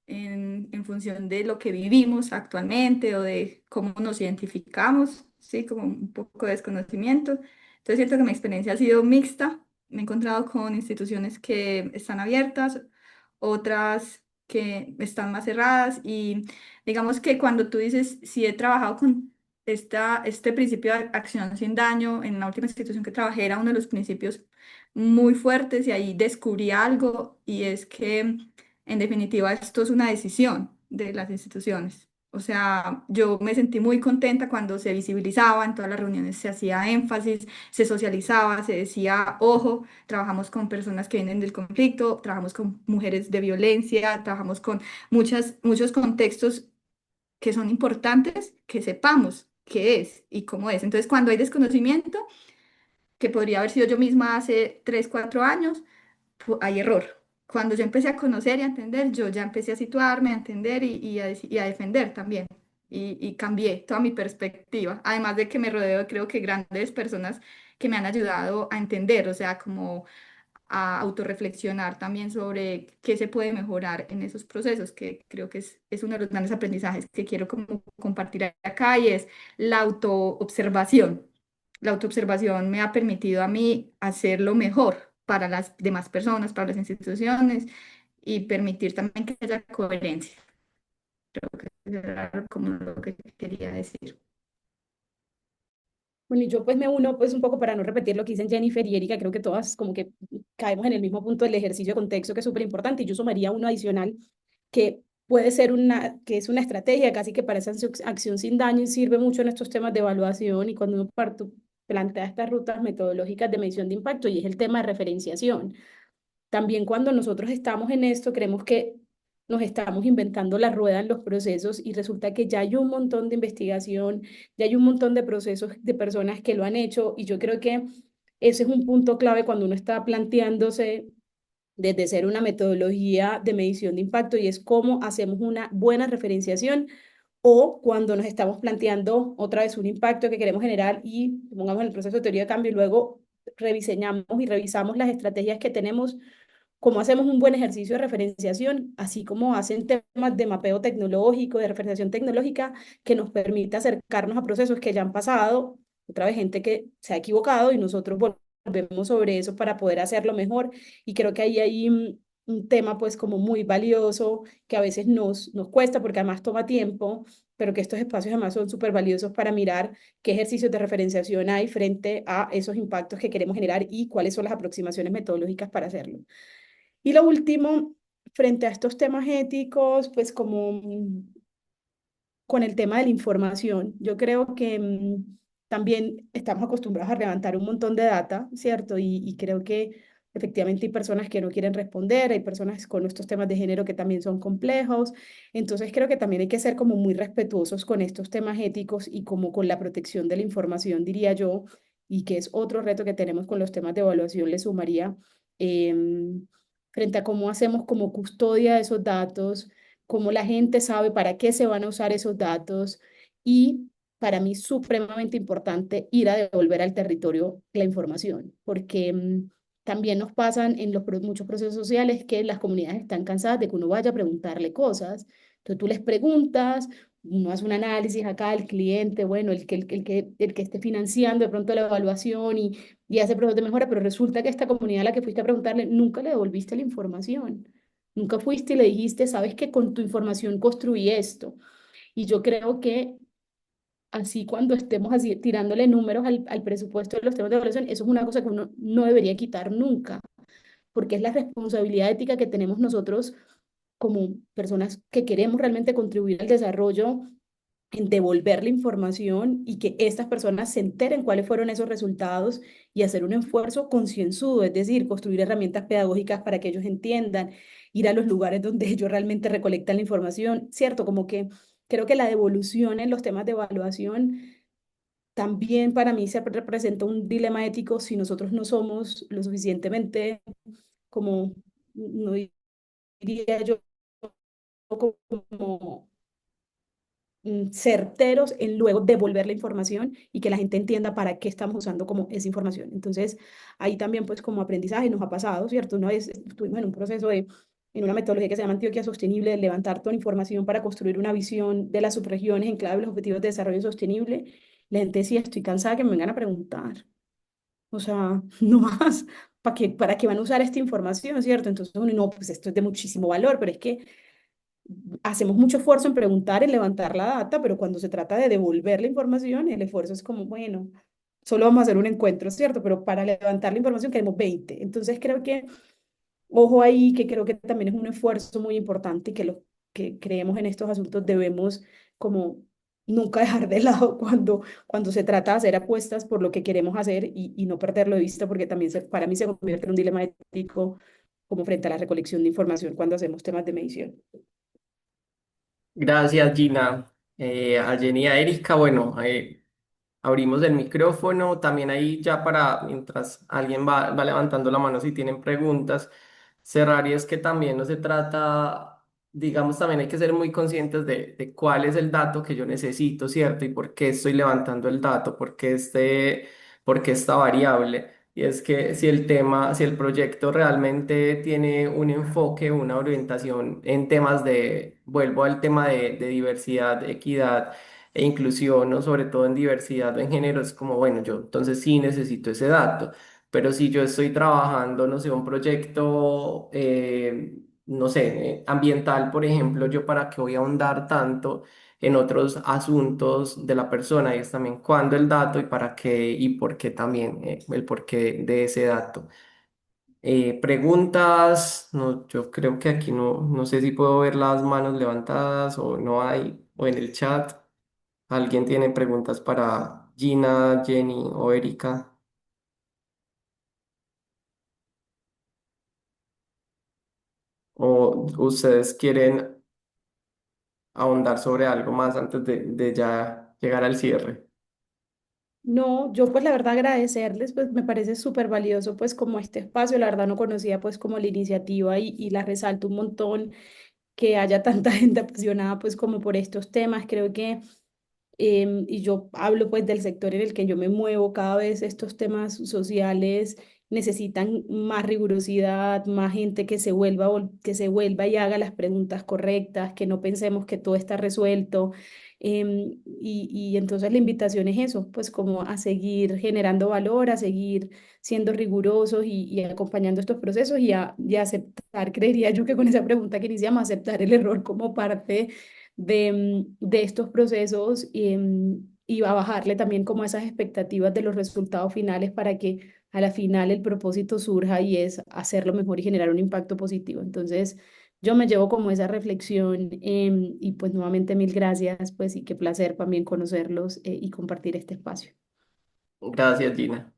en función de lo que vivimos actualmente o de cómo nos identificamos, ¿sí? Como un poco de desconocimiento. Entonces siento que mi experiencia ha sido mixta. Me he encontrado con instituciones que están abiertas, otras que están más cerradas y digamos que cuando tú dices, si he trabajado con este principio de acción sin daño, en la última institución que trabajé era uno de los principios muy fuertes y ahí descubrí algo y es que en definitiva, esto es una decisión de las instituciones. O sea, yo me sentí muy contenta cuando se visibilizaba, en todas las reuniones se hacía énfasis, se socializaba, se decía, ojo, trabajamos con personas que vienen del conflicto, trabajamos con mujeres de violencia, trabajamos con muchos contextos que son importantes, que sepamos qué es y cómo es. Entonces, cuando hay desconocimiento, que podría haber sido yo misma hace 3 4 años, hay error. Cuando yo empecé a conocer y a entender, yo ya empecé a situarme, a entender y a defender también. Y cambié toda mi perspectiva. Además de que me rodeo, creo que grandes personas que me han ayudado a entender, o sea, como a autorreflexionar también sobre qué se puede mejorar en esos procesos, que creo que es uno de los grandes aprendizajes que quiero como compartir acá y es la autoobservación. La autoobservación me ha permitido a mí hacerlo mejor para las demás personas, para las instituciones y permitir también que haya coherencia. Creo que eso era como lo que quería decir. Bueno, y yo pues me uno pues un poco para no repetir lo que dicen Jennifer y Erika, creo que todas como que caemos en el mismo punto del ejercicio de contexto que es súper importante y yo sumaría uno adicional que puede ser que es una estrategia casi que para esa acción sin daño y sirve mucho en estos temas de evaluación y cuando uno plantea estas rutas metodológicas de medición de impacto y es el tema de referenciación. También cuando nosotros estamos en esto, creemos que nos estamos inventando la rueda en los procesos y resulta que ya hay un montón de investigación, ya hay un montón de procesos de personas que lo han hecho y yo creo que ese es un punto clave cuando uno está planteándose desde ser una metodología de medición de impacto y es cómo hacemos una buena referenciación o cuando nos estamos planteando otra vez un impacto que queremos generar y pongamos en el proceso de teoría de cambio y luego rediseñamos y revisamos las estrategias que tenemos cómo hacemos un buen ejercicio de referenciación, así como hacen temas de mapeo tecnológico, de referenciación tecnológica, que nos permita acercarnos a procesos que ya han pasado, otra vez gente que se ha equivocado y nosotros volvemos sobre eso para poder hacerlo mejor. Y creo que ahí hay un tema pues como muy valioso que a veces nos cuesta porque además toma tiempo, pero que estos espacios además son súper valiosos para mirar qué ejercicios de referenciación hay frente a esos impactos que queremos generar y cuáles son las aproximaciones metodológicas para hacerlo. Y lo último, frente a estos temas éticos, pues como con el tema de la información, yo creo que también estamos acostumbrados a levantar un montón de data, ¿cierto? Y creo que efectivamente hay personas que no quieren responder, hay personas con estos temas de género que también son complejos, entonces creo que también hay que ser como muy respetuosos con estos temas éticos y como con la protección de la información, diría yo, y que es otro reto que tenemos con los temas de evaluación, le sumaría. em, Frente a cómo hacemos como custodia de esos datos, cómo la gente sabe para qué se van a usar esos datos y para mí supremamente importante ir a devolver al territorio la información, porque también nos pasan en muchos procesos sociales que las comunidades están cansadas de que uno vaya a preguntarle cosas. Entonces tú les preguntas, uno hace un análisis acá al cliente, bueno, el que esté financiando de pronto la evaluación y hace procesos de mejora, pero resulta que esta comunidad a la que fuiste a preguntarle nunca le devolviste la información. Nunca fuiste y le dijiste, sabes que con tu información construí esto. Y yo creo que así cuando estemos así tirándole números al presupuesto de los temas de evaluación, eso es una cosa que uno no debería quitar nunca, porque es la responsabilidad ética que tenemos nosotros como personas que queremos realmente contribuir al desarrollo en devolver la información y que estas personas se enteren cuáles fueron esos resultados y hacer un esfuerzo concienzudo, es decir, construir herramientas pedagógicas para que ellos entiendan, ir a los lugares donde ellos realmente recolectan la información, ¿cierto? Como que creo que la devolución en los temas de evaluación también para mí se representa un dilema ético si nosotros no somos lo suficientemente como, no diría yo, como certeros en luego devolver la información y que la gente entienda para qué estamos usando como esa información. Entonces, ahí también pues como aprendizaje nos ha pasado, ¿cierto? Una vez estuvimos en un proceso en una metodología que se llama Antioquia Sostenible, de levantar toda la información para construir una visión de las subregiones en clave de los objetivos de desarrollo sostenible. La gente decía, estoy cansada que me vengan a preguntar. O sea, no más, para qué van a usar esta información, ¿cierto? Entonces uno, no, pues esto es de muchísimo valor, pero es que hacemos mucho esfuerzo en preguntar, en levantar la data, pero cuando se trata de devolver la información, el esfuerzo es como, bueno, solo vamos a hacer un encuentro, ¿cierto? Pero para levantar la información queremos 20. Entonces creo que, ojo ahí, que creo que también es un esfuerzo muy importante y que los que creemos en estos asuntos debemos como nunca dejar de lado cuando se trata de hacer apuestas por lo que queremos hacer y no perderlo de vista, porque también para mí se convierte en un dilema ético como frente a la recolección de información cuando hacemos temas de medición. Gracias, Gina. A Jenny y a Erika, bueno, abrimos el micrófono. También ahí ya para, mientras alguien va levantando la mano si tienen preguntas, cerrar y es que también no se trata, digamos, también hay que ser muy conscientes de cuál es el dato que yo necesito, ¿cierto? Y por qué estoy levantando el dato, por qué esta variable. Y es que si el tema, si el proyecto realmente tiene un enfoque, una orientación en temas vuelvo al tema de diversidad, equidad e inclusión, ¿no? Sobre todo en diversidad o en género, es como, bueno, yo entonces sí necesito ese dato. Pero si yo estoy trabajando, no sé, un proyecto, no sé, ambiental, por ejemplo, yo para qué voy a ahondar tanto en otros asuntos de la persona y es también cuándo el dato y para qué y por qué también, el porqué de ese dato. Preguntas, no, yo creo que aquí no sé si puedo ver las manos levantadas o no hay, o en el chat. ¿Alguien tiene preguntas para Gina, Jenny o Erika? ¿O ustedes quieren ahondar sobre algo más antes de ya llegar al cierre? No, yo pues la verdad agradecerles, pues me parece súper valioso pues como este espacio, la verdad no conocía pues como la iniciativa y la resalto un montón que haya tanta gente apasionada pues como por estos temas, creo que y yo hablo pues del sector en el que yo me muevo, cada vez estos temas sociales necesitan más rigurosidad, más gente que que se vuelva y haga las preguntas correctas, que no pensemos que todo está resuelto. Y entonces la invitación es eso, pues como a seguir generando valor, a seguir siendo rigurosos y acompañando estos procesos y a aceptar, creería yo que con esa pregunta que iniciamos, aceptar el error como parte de estos procesos y va a bajarle también como esas expectativas de los resultados finales para que a la final el propósito surja y es hacerlo mejor y generar un impacto positivo. Entonces, yo me llevo como esa reflexión y pues nuevamente mil gracias, pues y qué placer también conocerlos y compartir este espacio. Gracias, Gina.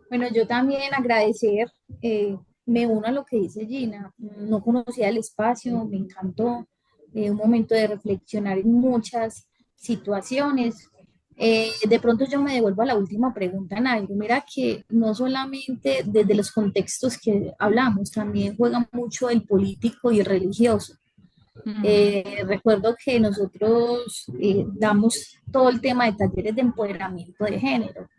Bueno, yo también agradecer, me uno a lo que dice Gina, no conocía el espacio, me encantó, un momento de reflexionar en muchas situaciones. De pronto yo me devuelvo a la última pregunta en algo. Mira que no solamente desde los contextos que hablamos, también juega mucho el político y el religioso. Recuerdo que nosotros damos todo el tema de talleres de empoderamiento de género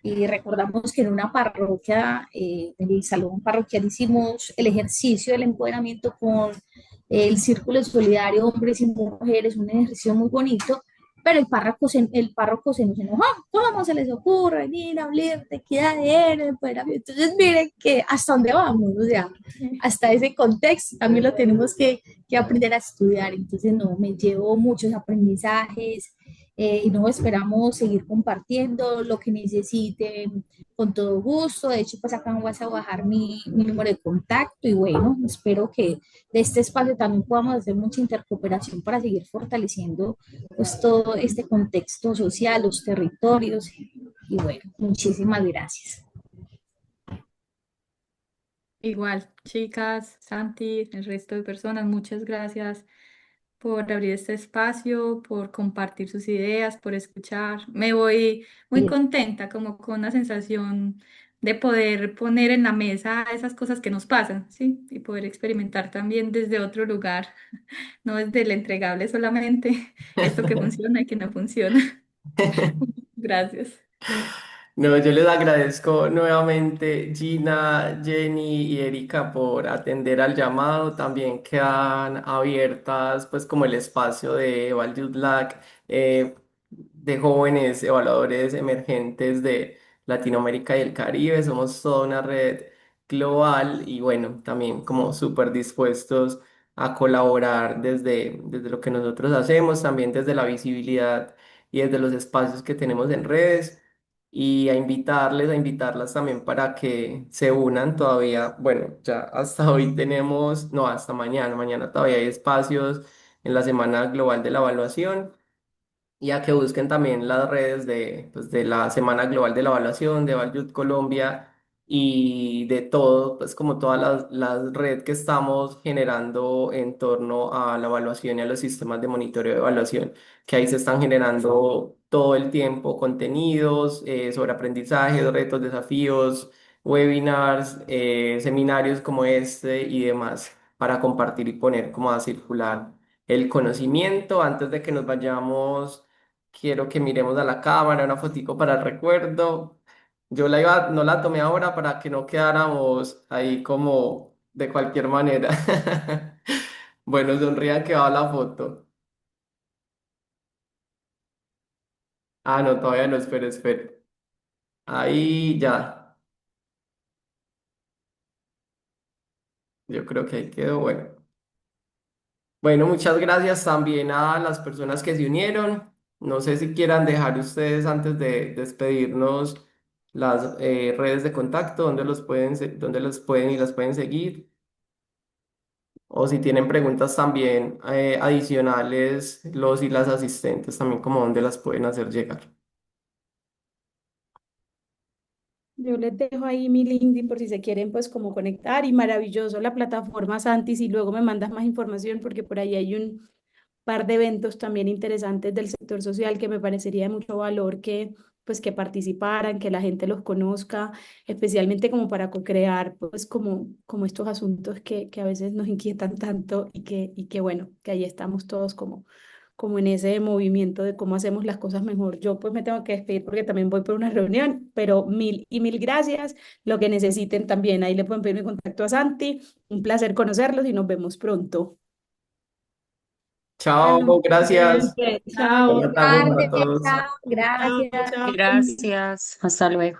y recordamos que en una parroquia, en el salón parroquial, hicimos el ejercicio del empoderamiento con el Círculo Solidario Hombres y Mujeres, un ejercicio muy bonito, pero el párroco se nos enojó. ¿Cómo se les ocurre venir a hablar de equidad de género, empoderamiento? Entonces, miren que hasta dónde vamos, o sea, hasta ese contexto también lo tenemos que aprender a estudiar. Entonces, no, me llevo muchos aprendizajes, y no esperamos seguir compartiendo lo que necesiten con todo gusto. De hecho, pues acá me vas a bajar mi número de contacto y bueno, espero que de este espacio también podamos hacer mucha intercooperación para seguir fortaleciendo pues todo este contexto social, los territorios y bueno, muchísimas gracias. Igual, chicas, Santi, el resto de personas, muchas gracias por abrir este espacio, por compartir sus ideas, por escuchar. Me voy muy contenta, como con una sensación de poder poner en la mesa esas cosas que nos pasan, ¿sí? Y poder experimentar también desde otro lugar, no desde el entregable solamente, esto que funciona y que no funciona. Gracias. No, yo les agradezco nuevamente Gina, Jenny y Erika por atender al llamado. También quedan abiertas pues como el espacio de Evaluate Lac, de jóvenes evaluadores emergentes de Latinoamérica y el Caribe. Somos toda una red global y bueno, también como súper dispuestos a colaborar desde lo que nosotros hacemos, también desde la visibilidad y desde los espacios que tenemos en redes y a invitarlas también para que se unan todavía. Bueno, ya hasta hoy tenemos, no, hasta mañana todavía hay espacios en la Semana Global de la Evaluación y a que busquen también las redes de la Semana Global de la Evaluación, de Valyut Colombia y de todo, pues como todas las redes que estamos generando en torno a la evaluación y a los sistemas de monitoreo de evaluación, que ahí se están generando todo el tiempo contenidos sobre aprendizaje, retos, desafíos, webinars, seminarios como este y demás para compartir y poner como a circular el conocimiento. Antes de que nos vayamos, quiero que miremos a la cámara una fotico para el recuerdo. No la tomé ahora para que no quedáramos ahí como de cualquier manera. Bueno, sonrían que va la foto. Ah, no, todavía no, espere. Ahí ya. Yo creo que ahí quedó bueno. Bueno, muchas gracias también a las personas que se unieron. No sé si quieran dejar ustedes antes de despedirnos las redes de contacto, donde los pueden y las pueden seguir. O si tienen preguntas también adicionales, los y las asistentes también como donde las pueden hacer llegar. Yo les dejo ahí mi LinkedIn por si se quieren pues como conectar y maravilloso la plataforma Santis y luego me mandas más información porque por ahí hay un par de eventos también interesantes del sector social que me parecería de mucho valor que pues que participaran, que la gente los conozca, especialmente como para co-crear pues como estos asuntos que a veces nos inquietan tanto y que bueno, que ahí estamos todos como en ese movimiento de cómo hacemos las cosas mejor. Yo pues me tengo que despedir porque también voy por una reunión, pero mil y mil gracias. Lo que necesiten también, ahí le pueden pedir mi contacto a Santi. Un placer conocerlos y nos vemos pronto. Chao, Bueno, gracias. siempre. Buena Chao. tarde para Tarde, todos. chao, Chao, gracias. chao. Gracias. Hasta luego.